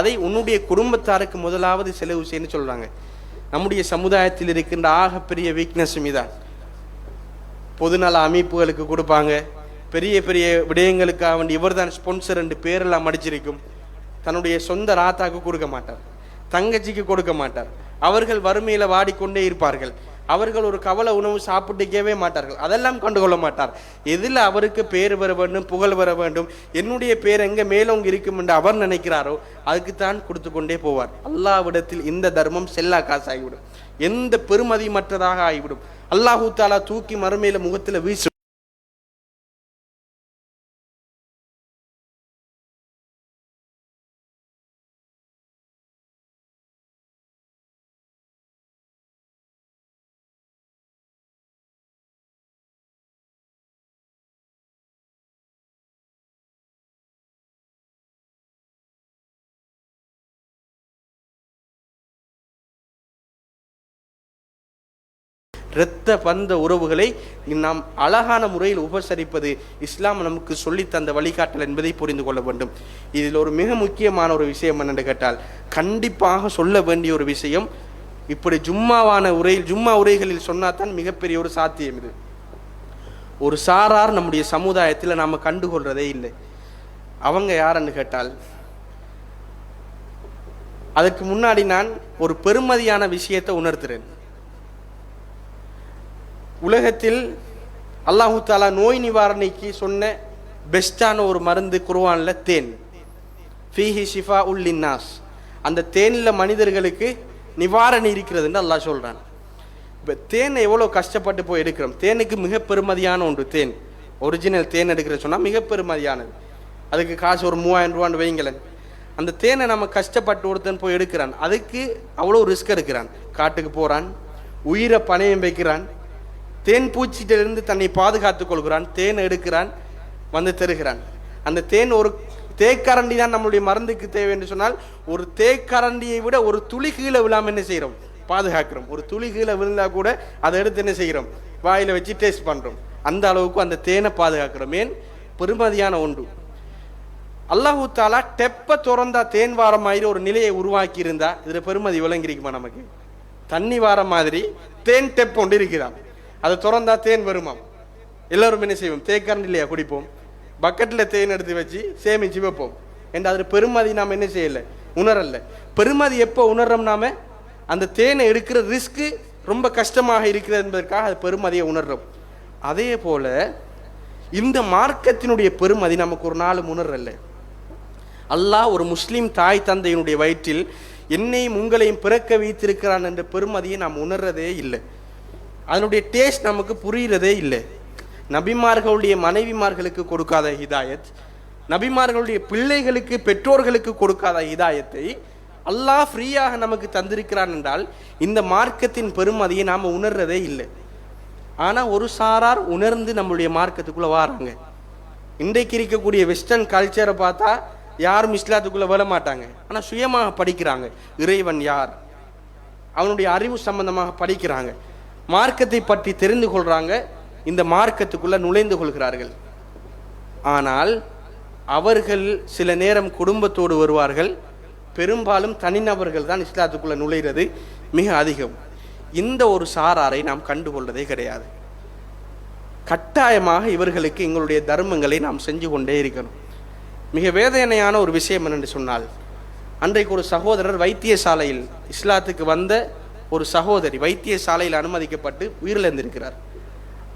அதை உன்னுடைய குடும்பத்தாருக்கு முதலாவது செலவு செய்யன்னு சொல்றாங்க. நம்முடைய சமுதாயத்தில் இருக்கின்ற ஆகப்பெரிய வீக்னஸும் இதான். பொதுநல அமைப்புகளுக்கு கொடுப்பாங்க, பெரிய பெரிய விடயங்களுக்காக வேண்டி இவர் தான் ஸ்பான்சர் என்று பேரெல்லாம் அடிச்சிருக்கும். தன்னுடைய சொந்த ராத்தாக்கு கொடுக்க மாட்டார், தங்கச்சிக்கு கொடுக்க மாட்டார். அவர்கள் வறுமையில வாடிக்கொண்டே இருப்பார்கள். அவர்கள் ஒரு கவலை உணவு சாப்பிட்டுக்கவே மாட்டார்கள். அதெல்லாம் கண்டுகொள்ள மாட்டார். எதில் அவருக்கு பேர் வர வேண்டும், புகழ் வர வேண்டும், என்னுடைய பேர் எங்க மேலோங்க இருக்கும் என்று அவர் நினைக்கிறாரோ அதுக்குத்தான் கொடுத்து கொண்டே போவார். அல்லாஹ்விடத்தில் இந்த தர்மம் செல்லா காசு ஆகிவிடும், எந்த பெருமதி மற்றதாக ஆகிவிடும். அல்லாஹு தாலா தூக்கி மறுமையில முகத்துல வீசு. இரத்த பந்த உறவுகளை நாம் அழகான முறையில் உபசரிப்பது இஸ்லாம் நமக்கு சொல்லி தந்த வழிகாட்டல் என்பதை புரிந்து கொள்ள வேண்டும். இதில் ஒரு மிக முக்கியமான ஒரு விஷயம் என்னென்று கேட்டால், கண்டிப்பாக சொல்ல வேண்டிய ஒரு விஷயம், இப்படி ஜும்மா உரைகளில் சொன்னாதான் மிகப்பெரிய ஒரு சாத்தியம். இது ஒரு சாரார் நம்முடைய சமுதாயத்தில் நாம் கண்டுகொள்றதே இல்லை. அவங்க யாருன்னு கேட்டால், அதற்கு முன்னாடி நான் ஒரு பெருமதியான விஷயத்தை உணர்த்துறேன். உலகத்தில் அல்லாஹு தாலா நோய் நிவாரணிக்கு சொன்ன பெஸ்டான ஒரு மருந்து குர்ஆன்ல தேன். ஃபீஹி ஷிஃபா உல்லின்னாஸ். அந்த தேனில் மனிதர்களுக்கு நிவாரணி இருக்கிறதுன்னு அல்லாஹ் சொல்றான். இப்போ தேனை எவ்வளோ கஷ்டப்பட்டு போய் எடுக்கிறோம். தேனுக்கு மிக பெருமதியான ஒன்று தேன். ஒரிஜினல் தேன் எடுக்கிற சொன்னால் மிக பெருமதியானது. அதுக்கு காசு ஒரு 3000 ரூபான்னு வைங்களேன். அந்த தேனை நம்ம கஷ்டப்பட்டு ஒருத்தன் போய் எடுக்கிறான். அதுக்கு அவ்வளோ ரிஸ்க் எடுக்கிறான். காட்டுக்கு போகிறான், உயிரை பணையம் வைக்கிறான், தேன் பூச்சிட்டிலிருந்து தன்னை பாதுகாத்துக் கொள்கிறான், தேன் எடுக்கிறான், வந்து தருகிறான். அந்த தேன் ஒரு தேக்கரண்டி தான் நம்மளுடைய மருந்துக்கு தேவை என்று சொன்னால், ஒரு தேக்கரண்டியை விட ஒரு துளி கீழே விழாமல் என்ன செய்கிறோம்? பாதுகாக்கிறோம். ஒரு துளி கீழே விழுந்தா கூட அதை எடுத்து என்ன செய்கிறோம்? வாயில வச்சு டேஸ்ட் பண்ணுறோம். அந்த அளவுக்கு அந்த தேனை பாதுகாக்கிறோம். ஏன்? பெருமதியான ஒன்று. அல்லாஹு தாலா டெப்ப திறந்தா தேன் வார மாதிரி ஒரு நிலையை உருவாக்கி இருந்தா இதுல பெருமதி விளங்கிருக்குமா? நமக்கு தண்ணி வார மாதிரி தேன் டெப் ஒன்று இருக்கிறான். அதை திறந்தா தேன் வருமாம். எல்லோரும் என்ன செய்வோம்? தேக்கரண்டி இல்லையா குடிப்போம், பக்கெட்டில் தேன் எடுத்து வச்சு சேமிச்சு வைப்போம். என்று அதில் பெருமதி நாம் என்ன செய்யலை? உணரல. பெருமதி எப்போ உணர்றோம்? நாம அந்த தேனை எடுக்கிற ரிஸ்க்கு ரொம்ப கஷ்டமாக இருக்கிறது என்பதற்காக அது பெருமதியை உணர்றோம். அதே போல இந்த மார்க்கத்தினுடைய பெருமதி நமக்கு ஒரு நாள் உணரல. அல்லாஹ் ஒரு முஸ்லீம் தாய் தந்தையினுடைய வயிற்றில் என்னையும் உங்களையும் பிறக்க வைத்திருக்கிறான் என்ற பெருமதியை நாம் உணர்றதே இல்லை. அதனுடைய டேஸ்ட் நமக்கு புரிகிறதே இல்லை. நபிமார்களுடைய மனைவிமார்களுக்கு கொடுக்காத ஹிதாயத், நபிமார்களுடைய பிள்ளைகளுக்கு பெற்றோர்களுக்கு கொடுக்காத ஹிதாயத்தை அல்லாஹ் ஃப்ரீயாக நமக்கு தந்திருக்கிறான் என்றால் இந்த மார்க்கத்தின் பெருமதியை நாம் உணர்றதே இல்லை. ஆனால் ஒரு சாரார் உணர்ந்து நம்மளுடைய மார்க்கத்துக்குள்ளே வராங்க. இன்றைக்கு இருக்கக்கூடிய வெஸ்டர்ன் கல்ச்சரை பார்த்தா யாரும் இஸ்லாத்துக்குள்ளே வர மாட்டாங்க. ஆனால் சுயமாக படிக்கிறாங்க. இறைவன் யார், அவனுடைய அறிவு சம்பந்தமாக படிக்கிறாங்க, மார்க்கத்தை பற்றி தெரிந்து கொள்றாங்க, இந்த மார்க்கத்துக்குள்ள நுழைந்து கொள்கிறார்கள். ஆனால் அவர்கள் சில நேரம் குடும்பத்தோடு வருவார்கள். பெரும்பாலும் தனிநபர்கள் தான் இஸ்லாத்துக்குள்ள நுழைகிறது மிக அதிகம். இந்த ஒரு சாராரை நாம் கண்டுகொள்வதே கிடையாது. கட்டாயமாக இவர்களுக்கு எங்களுடைய தர்மங்களை நாம் செஞ்சு கொண்டே இருக்கணும். மிக வேதனையான ஒரு விஷயம் என்னென்று சொன்னால், அன்றைக்கு ஒரு சகோதரர் வைத்தியசாலையில், இஸ்லாத்துக்கு வந்த ஒரு சகோதரி வைத்தியசாலையில் அனுமதிக்கப்பட்டு உயிரிழந்திருக்கிறார்.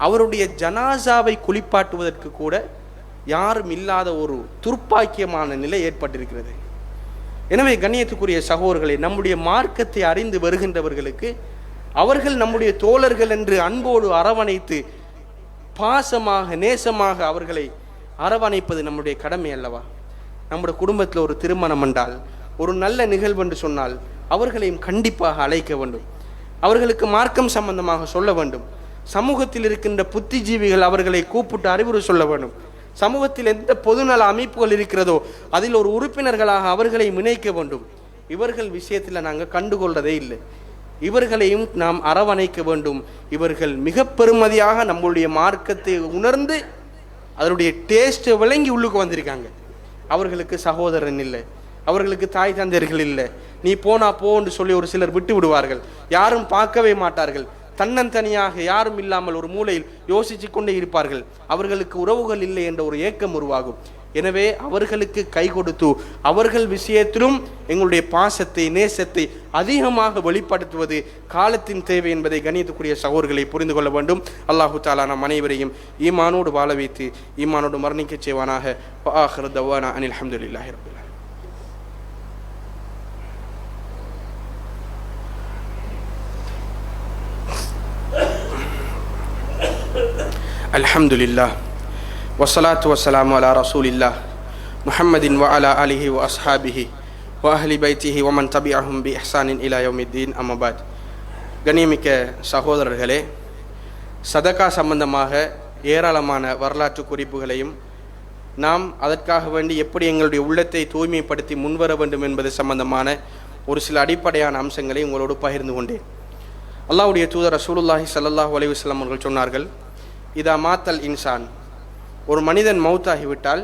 அவருடைய ஜனாசாவை குளிப்பாட்டுவதற்கு கூட யாரும் இல்லாத ஒரு துர்ப்பாக்கியமான நிலை ஏற்பட்டிருக்கிறது. எனவே கண்ணியத்துக்குரிய சகோதரர்களை, நம்முடைய மார்க்கத்தை அறிந்து வருகின்றவர்களுக்கு அவர்கள் நம்முடைய தோழர்கள் என்று அன்போடு அரவணைத்து பாசமாக நேசமாக அவர்களை அரவணைப்பது நம்முடைய கடமை அல்லவா? நம்முடைய குடும்பத்தில் ஒரு திருமணம் என்றால், ஒரு நல்ல நிகழ்வு என்று சொன்னால் அவர்களையும் கண்டிப்பாக அழைக்க வேண்டும். அவர்களுக்கு மார்க்கம் சம்பந்தமாக சொல்ல வேண்டும். சமூகத்தில் இருக்கின்ற புத்திஜீவிகள் அவர்களை கூப்பிட்டு அறிவுரை சொல்ல வேண்டும். சமூகத்தில் எந்த பொதுநல அமைப்புகள் இருக்கிறதோ அதில் ஒரு உறுப்பினர்களாக அவர்களை இணைக்க வேண்டும். இவர்கள் விஷயத்தில் நாங்கள் கண்டுகொள்றதே இல்லை. இவர்களையும் நாம் அரவணைக்க வேண்டும். இவர்கள் மிக பெருமதியாக நம்முடைய மார்க்கத்தை உணர்ந்து அதனுடைய டேஸ்ட்டை விளங்கி உள்ளுக்கு வந்திருக்காங்க. அவர்களுக்கு சகோதரன் இல்லை, அவர்களுக்கு தாய் தந்தையர்கள் இல்லை. நீ போனா போன்னு சொல்லி ஒரு சிலர் விட்டு விடுவார்கள். யாரும் பார்க்கவே மாட்டார்கள். தன்னந்தனியாக யாரும் இல்லாமல் ஒரு மூலையில் யோசிச்சு கொண்டே இருப்பார்கள். அவர்களுக்கு உறவுகள் இல்லை என்ற ஒரு ஏக்கம் உருவாகும். எனவே அவர்களுக்கு கை கொடுத்து அவர்கள் விஷயத்திலும் எங்களுடைய பாசத்தை நேசத்தை அதிகமாக வெளிப்படுத்துவது காலத்தின் தேவை என்பதை கணியத்துக்குரிய சகோதரர்களை புரிந்து கொள்ள வேண்டும். அல்லாஹு தஆலா நம் அனைவரையும் ஈமானோடு வாழ வைத்து ஈமானோடு மரணிக்க செய்வானாக. வஆகிரு தவானா அனில் ஹம்துலில்லாஹி ரப்பில் ஆலமீன். அல்ஹம்துலில்லாஹ் வஸ்ஸலாத்து வஸ்ஸலாமு அலா ரசூலில்லாஹ் முஹம்மதின் வ அலா ஆலிஹி வ அஸ்ஹாபிஹி வ அஹ்லி பைத்திஹி வ மன் தபிஅஹும் பி இஹ்சானின் இலா யௌமித்தீன். அம்மா பாத். கண்ணியமிக்க சகோதரர்களே, சதகா சம்பந்தமாக ஏராளமான வரலாற்று குறிப்புகளையும் நாம் அதற்காக வேண்டி எப்படி எங்களுடைய உள்ளத்தை தூய்மைப்படுத்தி முன்வர வேண்டும் என்பது சம்பந்தமான ஒரு சில அடிப்படையான அம்சங்களை உங்களோடு பகிர்ந்து கொண்டேன். அல்லாஹ்வுடைய தூதர் ரசூலுல்லாஹி ஸல்லல்லாஹு அலைஹி வஸல்லம் அவர்கள் சொன்னார்கள், இதா மாத்தல் இன்சான், ஒரு மனிதன் மௌத்தாகிவிட்டால்,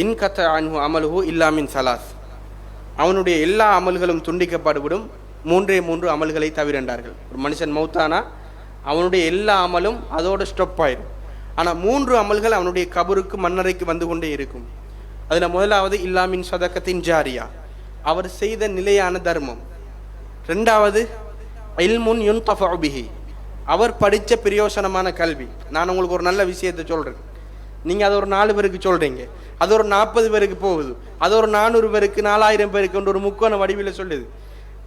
இன்கத்த அன்ஹு அமலுஹு இல்லாமின் சலாஸ், அவனுடைய எல்லா அமல்களும் துண்டிக்கப்படுவிடும், மூன்றே மூன்று அமல்களை தவிரண்டார்கள். ஒரு மனுஷன் மௌத்தானா அவனுடைய எல்லா அமலும் அதோடு ஸ்டாப் ஆயிடும். ஆனால் மூன்று அமல்கள் அவனுடைய கபருக்கு மண்ணறைக்கு வந்து கொண்டே இருக்கும். அதில் முதலாவது இல்லாமின் சதக்கத்தின் ஜாரியா, அவர் செய்த நிலையான தர்மம். ரெண்டாவது இல்முன் யுன்தஃபஉ பிஹி, அவர் படித்த பிரயோசனமான கல்வி. நான் உங்களுக்கு ஒரு நல்ல விஷயத்தை சொல்கிறேன், நீங்கள் அதை ஒரு 4 பேருக்கு சொல்கிறீங்க, அது ஒரு 40 பேருக்கு போகுது, அது ஒரு 400 பேருக்கு 4000 பேருக்கு ஒரு முக்கோண வடிவில் சொல்லுது.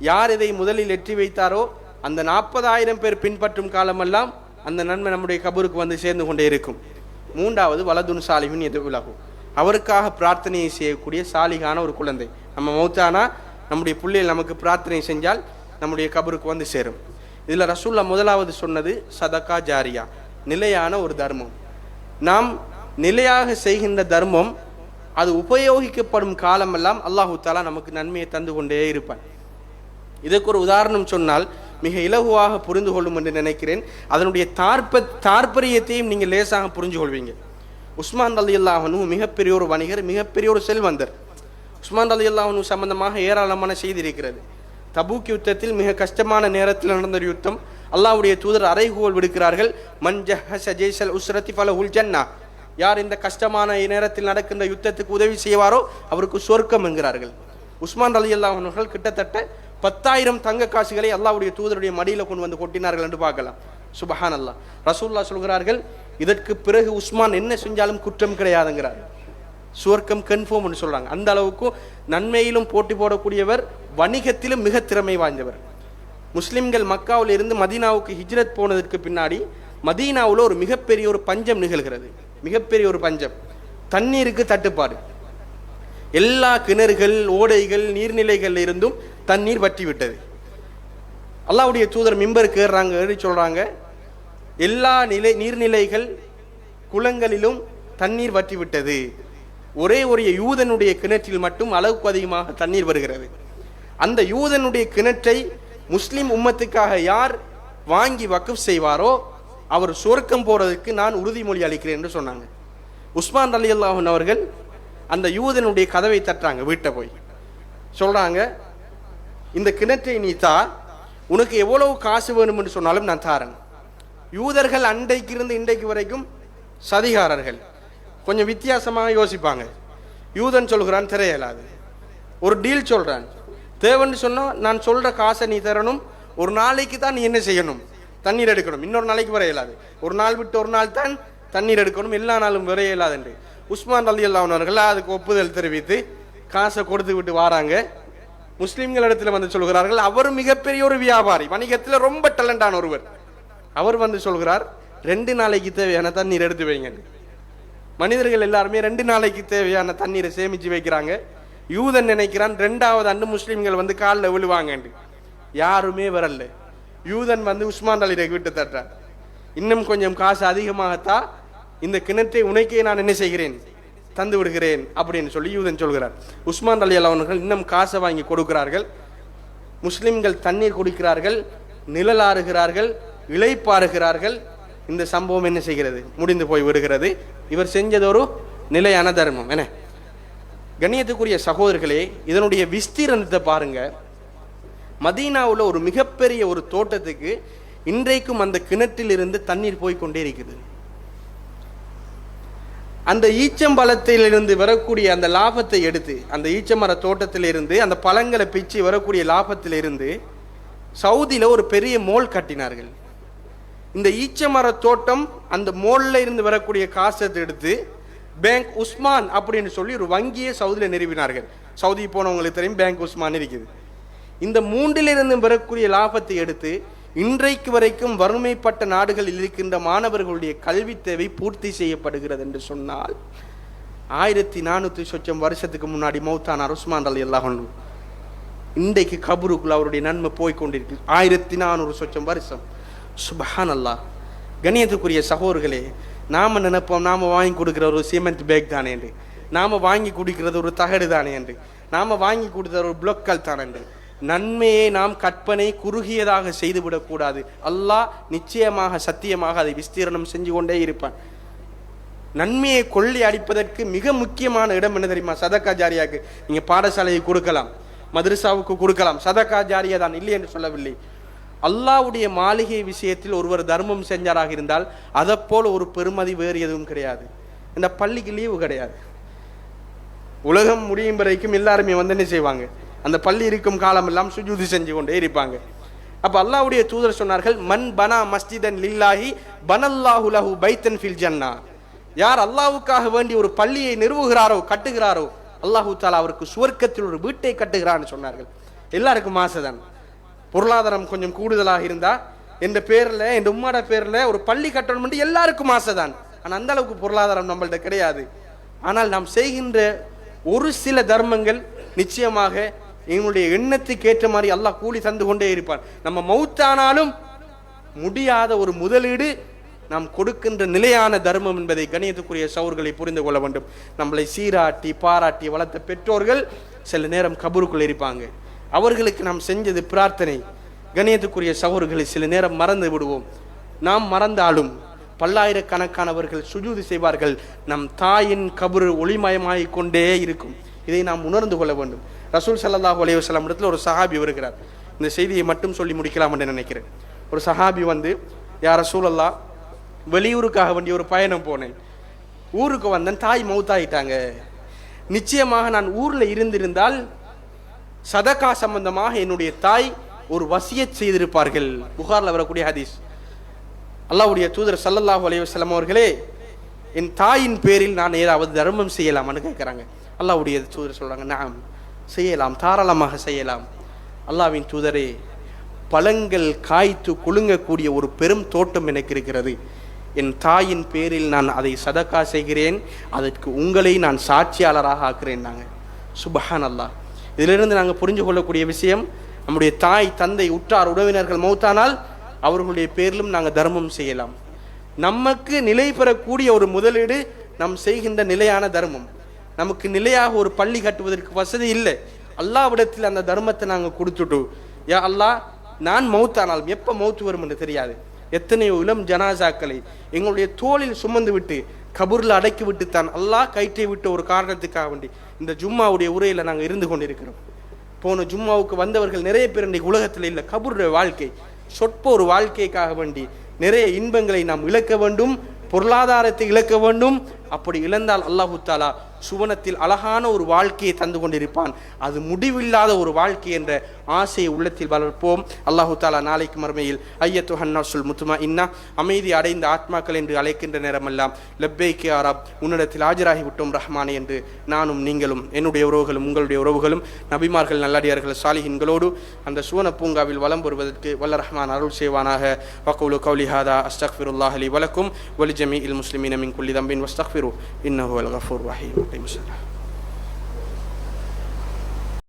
யார் இதை முதலில் எட்டி வைத்தாரோ அந்த 40,000 பேர் பின்பற்றும் காலமெல்லாம் அந்த நன்மை நம்முடைய கபருக்கு வந்து சேர்ந்து கொண்டே இருக்கும். மூன்றாவது வலதுன் சாலிஹுன் எது உலகும், அவருக்காக பிரார்த்தனையை செய்யக்கூடிய சாலிகான ஒரு குழந்தை. நம்ம மௌத்தானா நம்முடைய பிள்ளைகள் நமக்கு பிரார்த்தனை செஞ்சால் நம்முடைய கபருக்கு வந்து சேரும். இதில் ரசூல்லா முதலாவது சொன்னது சதகா ஜாரியா, நிலையான ஒரு தர்மம். நாம் நிலையாக செய்கின்ற தர்மம் அது உபயோகிக்கப்படும் காலமெல்லாம் அல்லாஹு தஆலா நமக்கு நன்மையை தந்து கொண்டே இருப்பான். இதற்கு ஒரு உதாரணம் சொன்னால் மிக இலகுவாக புரிந்து கொள்ளும் என்று நினைக்கிறேன். அதனுடைய தாற்பரியத்தையும் நீங்கள் லேசாக புரிஞ்சு கொள்வீங்க. உஸ்மான் ரலியல்லாஹு அன்ஹு மிகப்பெரிய ஒரு வணிகர், மிகப்பெரிய ஒரு செல்வந்தர். உஸ்மான் ரலியல்லாஹு அன்ஹு சம்பந்தமாக ஏராளமான செய்தி இருக்கிறது. தபூக் யுத்தத்தில் மிக கஷ்டமான நேரத்தில் நடந்த ஒரு யுத்தம். அல்லாஹ்வுடைய தூதர் அறைகூவல் விடுக்கிறார்கள், மன் ஜஹஸ ஜைஸல் உஸ்ரதி ஃபலஹுல் ஜன்னா, யார் இந்த கஷ்டமான நேரத்தில் நடக்கின்ற யுத்தத்துக்கு உதவி செய்வாரோ அவருக்கு சொர்க்கம் என்கிறார்கள். உஸ்மான் ரலியல்லாஹு அன்ஹு கிட்டத்தட்ட 10,000 தங்க காசுகளை அல்லாஹ்வுடைய தூதருடைய மடியில் கொண்டு வந்து கொட்டினார்கள் என்று பார்க்கலாம். சுபஹானல்லாஹ். ரசூலுல்லாஹ் சொல்கிறார்கள், இதற்கு பிறகு உஸ்மான் என்ன செஞ்சாலும் குற்றம் கிடையாதுங்கிறார். சுவர்க்கம் கன்ஃபார்ம்னு சொல்றாங்க. அந்த அளவுக்கு நன்மையிலும் போட்டி போடக்கூடியவர், வணிகத்திலும் மிக திறமை வாய்ந்தவர். முஸ்லிம்கள் மக்காவில் இருந்து மதீனாவுக்கு ஹிஜ்ரத் போனதற்கு பின்னாடி மதீனாவில் ஒரு மிகப்பெரிய ஒரு பஞ்சம் நிகழ்கிறது. மிகப்பெரிய ஒரு பஞ்சம், தண்ணீருக்கு தட்டுப்பாடு. எல்லா கிணறுகள் ஓடைகள் நீர்நிலைகள் இருந்தும் தண்ணீர் வற்றி விட்டது. அல்லாஹ்வுடைய தூதர் மிம்பருக்கு ஏறுறாங்க, ஏறி சொல்றாங்க, எல்லா நீர்நிலைகள் குளங்களிலும் தண்ணீர் வற்றி விட்டது, ஒரே ஒரு யூதனுடைய கிணற்றில் மட்டும் அளவுக்கு அதிகமாக தண்ணீர் வருகிறது. அந்த யூதனுடைய கிணற்றை முஸ்லிம் உம்மத்துக்காக யார் வாங்கி வக்ஃப் செய்வாரோ அவர் சொர்க்கம் போறதுக்கு நான் உறுதிமொழி அளிக்கிறேன் என்று சொன்னாங்க. உஸ்மான் ரலியல்லாஹு அன்ஹு அவர்கள் அந்த யூதனுடைய கதவை தட்டுறாங்க. வீட்டை போய் சொல்றாங்க, இந்த கிணற்றை நீ தா, உனக்கு எவ்வளவு காசு வேணும் என்று சொன்னாலும் நான் தாரேன். யூதர்கள் அன்றைக்கு இருந்து இன்றைக்கு வரைக்கும் சதிகாரர்கள், கொஞ்சம் வித்தியாசமாக யோசிப்பாங்க. யூதன் சொல்கிறான் தர இயலாது. ஒரு டீல் சொல்றான், தேவன்னு சொன்னா நான் சொல்ற காசை நீ தரணும், ஒரு நாளைக்கு தான் நீ என்ன செய்யணும், தண்ணீர் எடுக்கணும், இன்னொரு நாளைக்கு வர இயலாது, ஒரு நாள் விட்டு ஒரு நாள் தான் தண்ணீர் எடுக்கணும், எல்லா நாளும் வர இயலாது என்று உஸ்மான் ரலியல்லாஹு அன்ஹு அவர்கள் அதுக்கு ஒப்புதல் தெரிவித்து காசை கொடுத்து விட்டு வாராங்க. முஸ்லிம்கள் இடத்துல வந்து சொல்கிறார்கள், அவர் மிகப்பெரிய ஒரு வியாபாரி, வணிகத்தில் ரொம்ப டேலண்டான ஒருவர். அவர் வந்து சொல்கிறார், 2 நாளைக்கு தேவையான தண்ணீர் எடுத்து வைங்க. மனிதர்கள் எல்லாருமே 2 நாளைக்கு தேவையான தண்ணீரை சேமிச்சு வைக்கிறாங்க. யூதன் நினைக்கிறான் 2வது ஆண்டு முஸ்லிம்கள் வந்து காலில் விழுவாங்க. யாருமே வரல. யூதன் வந்து உஸ்மான் அலி விட்டு தட்டுறார், இன்னும் கொஞ்சம் காசு அதிகமாகத்தான், இந்த கிணற்றை உனக்கே நான் என்ன செய்கிறேன், தந்து விடுகிறேன் அப்படின்னு சொல்லி யூதன் சொல்கிறார். உஸ்மான் அலி அவர்கள் இன்னும் காசை வாங்கி கொடுக்கிறார்கள். முஸ்லிம்கள் தண்ணீர் குடிக்கிறார்கள், நிழலாறுகிறார்கள், இளைப்பாறுகிறார்கள். இந்த சம்பவம் என்ன செய்கிறது, முடிந்து போய் விடுகிறது. இவர் செஞ்சது ஒரு நிலையான தர்மம். என்ன கண்ணியத்துக்குரிய சகோதரர்களே, இதனுடைய விஸ்தீரணத்தை பாருங்க. மதீனாவுல ஒரு மிகப்பெரிய ஒரு தோட்டத்துக்கு இன்றைக்கும் அந்த கிணற்றில் இருந்து தண்ணீர் போய்கொண்டே இருக்குது. அந்த ஈச்சம்பழத்திலிருந்து வரக்கூடிய அந்த லாபத்தை எடுத்து, அந்த ஈச்சமர தோட்டத்திலிருந்து அந்த பழங்களை பிச்சு வரக்கூடிய லாபத்திலிருந்து சவுதியில ஒரு பெரிய மோல் கட்டினார்கள். இந்த ஈச்சமர தோட்டம் அந்த மோல்ல இருந்து வரக்கூடிய காசை எடுத்து பேங்க் உஸ்மான் அப்படின்னு சொல்லி ஒரு வங்கியை சவுதியில நிறுவினார்கள். சவுதி போனவங்களுக்கு தெரியும், பேங்க் உஸ்மான் இருக்குது. இந்த 3லிருந்து வரக்கூடிய லாபத்தை எடுத்து இன்றைக்கு வரைக்கும் வறுமைப்பட்ட நாடுகளில் இருக்கின்ற மாணவர்களுடைய கல்வி தேவை பூர்த்தி செய்யப்படுகிறது என்று சொன்னால், 1400 சொச்சம் வருஷத்துக்கு முன்னாடி மௌத்தானார் உஸ்மான் ரலியல்லாஹு அன்ஹு. இன்றைக்கு கபருக்குள்ள அவருடைய நன்மை போய்கொண்டிருக்கு. 1400 சொச்சம் வருஷம். சுப்ஹானல்லாஹ். கண்ணியத்துக்குரிய சகோதரர்களே, நாம நினைப்போம் நாம வாங்கி கொடுக்கிற ஒரு சிமெண்ட் பேக் தானே என்று, நாம வாங்கி குடிக்கிறது ஒரு தகடு தானே என்று, நாம வாங்கி கொடுக்கிற ஒரு புளோக்கல் தானே என்று. நன்மையை நாம் கற்பனை குறுகியதாக செய்துவிடக்கூடாது. அல்லாஹ் நிச்சயமாக சத்தியமாக அதை விஸ்தீரணம் செஞ்சு கொண்டே இருப்பான். நன்மையை கொள்ளை அடிப்பதற்கு மிக முக்கியமான இடம் என்ன தெரியுமா? சதக்கா ஜாரியாக்கு. நீங்க பாடசாலையை கொடுக்கலாம், மதரசாவுக்கு கொடுக்கலாம், சதக்கா ஜாரியா தான், இல்லை என்று சொல்லவில்லை. அல்லாஹ்வுடைய மாளிகை விஷயத்தில் ஒருவர் தர்மம் செஞ்சாராக இருந்தால் அதை போல ஒரு பெருமதி வேறு எதுவும் கிடையாது. இந்த பள்ளிக்கு லீவு கிடையாது. உலகம் முடியும் வரைக்கும் எல்லாருமே வந்து என்ன செய்வாங்க, அந்த பள்ளி இருக்கும் காலம் எல்லாம் சுஜூது செஞ்சு கொண்டே இருப்பாங்க. அப்ப அல்லாஹ்வுடைய தூதர் சொன்னார்கள், மன் பனா மஸ்ஜிதன் லில்லாஹி பனல்லாஹு லஹு பைத்தன் ஃபில் ஜன்னா. யார் அல்லாஹ்வுக்காக வேண்டி ஒரு பள்ளியை நிறுவுகிறாரோ, கட்டுகிறாரோ, அல்லாஹு தஆலா அவருக்கு சுவர்க்கத்தில் ஒரு வீட்டை கட்டுகிறான்னு சொன்னார்கள். எல்லாருக்கும் ஆசைதான். பொருளாதாரம் கொஞ்சம் கூடுதலாக இருந்தா என்ற பேர்ல, என் உம்மாட பேர்ல ஒரு பள்ளி கட்டணும் என்று எல்லாருக்கும் ஆசைதான். ஆனா அந்த அளவுக்கு பொருளாதாரம் நம்மள்ட்ட கிடையாது. ஆனால் நாம் செய்கின்ற ஒரு சில தர்மங்கள் நிச்சயமாக எங்களுடைய எண்ணத்துக்கு ஏற்ற மாதிரி அல்லாஹ் கூலி தந்து கொண்டே இருப்பான். நம்ம மௌத்தானாலும் முடியாத ஒரு முதலீடு நாம் கொடுக்கின்ற நிலையான தர்மம் என்பதை கண்ணியத்துக்குரிய சகோதரர்களை புரிந்து கொள்ள வேண்டும். நம்மளை சீராட்டி பாராட்டி வளர்த்த பெற்றோர்கள் சில நேரம் கபருக்குள் இருப்பாங்க. அவர்களுக்கு நாம் செஞ்சது பிரார்த்தனை. கண்ணியத்துக்குரிய சகோதரர்களை சில நேரம் மறந்து விடுவோம். நாம் மறந்தாலும் பல்லாயிரக்கணக்கானவர்கள் சுஜூது செய்வார்கள். நம் தாயின் கபரு ஒளிமயமாகிக் கொண்டே இருக்கும். இதை நாம் உணர்ந்து கொள்ள வேண்டும். ரசூல் ஸல்லல்லாஹு அலைஹி வஸல்லம் இடத்துல ஒரு சஹாபி வருகிறார். இந்த செய்தியை மட்டும் சொல்லி முடிக்கலாம் என்று நினைக்கிறேன். ஒரு சஹாபி வந்து, யா ரசூலல்லாஹ், வெளியூருக்காக வேண்டிய ஒரு பயணம் போனேன், ஊருக்கு வந்தேன், தாய் மௌத்தாயிட்டாங்க. நிச்சயமாக நான் ஊர்ல இருந்திருந்தால் சதகா சம்பந்தமாக என்னுடைய தாய் ஒரு வசியத் செய்திருப்பார்கள். புகார்ல வரக்கூடிய ஹதீஸ். அல்லாஹ்வுடைய தூதர் ஸல்லல்லாஹு அலைஹி வஸல்லம் அவர்களே, என் தாயின் பேரில் நான் ஏதாவது தர்மம் செய்யலாமான்னு கேட்குறாங்க. அல்லாஹ்வுடைய தூதர் சொல்றாங்க, நாம் செய்யலாம், தாராளமாக செய்யலாம். அல்லாஹ்வின் தூதரே, பழங்கள் காய்த்து குலுங்கக்கூடிய ஒரு பெரும் தோட்டம் எனக்கு இருக்கிறது. என் தாயின் பேரில் நான் அதை சதகா செய்கிறேன், அதற்கு உங்களை நான் சாட்சியாளராக ஆக்குறேன். நாங்கள் சுப்ஹானல்லாஹ். இதிலிருந்து நாங்கள் புரிஞ்சு கொள்ளக்கூடிய விஷயம், நம்முடைய தாய் தந்தை உற்றார் உறவினர்கள் மௌத்தானால் அவர்களுடைய பேரிலும் நாங்கள் தர்மம் செய்யலாம். நமக்கு நிலை பெறக்கூடிய ஒரு முதலீடு நம் செய்கின்ற நிலையான தர்மம். நமக்கு நிலையாக ஒரு பள்ளி கட்டுவதற்கு வசதி இல்லை. அல்லாஹ்விடத்தில் அந்த தர்மத்தை நாங்கள் கொடுத்துட்டு, யா அல்லாஹ், நான் மௌத்தானாலும் எப்போ மௌத்து வரும் என்று தெரியாது. எத்தனையோ இளம் ஜனாசாக்களை எங்களுடைய தோளில் சுமந்து விட்டு கபூரில் அடக்கி விட்டு தான் அல்லாஹ் கைட்டை விட்ட ஒரு காரணத்துக்காக வேண்டி இந்த ஜும்மாவுடைய உரையில் நாங்கள் இருந்து கொண்டிருக்கிறோம். போன ஜும்மாவுக்கு வந்தவர்கள் நிறைய பேர் இன்றைக்கு உலகத்தில் இல்லை. கபூருடைய வாழ்க்கை சொற்ப ஒரு வாழ்க்கைக்காக வேண்டி நிறைய இன்பங்களை நாம் இழக்க வேண்டும், பொருளாதாரத்தை இழக்க வேண்டும். அப்படி இழந்தால் அல்லாஹு தஆலா சுவனத்தில் அழகான ஒரு வாழ்க்கையை தந்து கொண்டிருப்பான். அது முடிவில்லாத ஒரு வாழ்க்கை என்ற ஆசையை உள்ளத்தில் வளர்ப்போம். அல்லாஹு தாலா நாளைக்கு மறுமையில் ஐயத்துஹன் நஃப்ஸுல் முத்மஇன்னா, அமைதி அடைந்த ஆத்மாக்கள் என்று அழைக்கின்ற நேரமெல்லாம் லப்பைக் யா ரப், உன்னிடத்தில் ஆஜராகி விட்டோம் ரஹ்மானே என்று நானும் நீங்களும் என்னுடைய உறவுகளும் உங்களுடைய உறவுகளும் நபிமார்கள் நல்லடியார்கள் சாலிஹின்களோடு அந்த சுவன பூங்காவில் வலம் பெறுவதற்கு வல்ல ரஹ்மான் அருள் செய்வானாக. வகூலு கௌலி ஹாதா அஸ்தக்ஃபிருல்லாஹ் லி வலக்கும் வலி ஜமீஇல் முஸ்லிமீன மின் குல்லி தம்பின் வஸ்தக்ஃபிரு இன்னஹு அல் கஃபூர் ரஹீம்.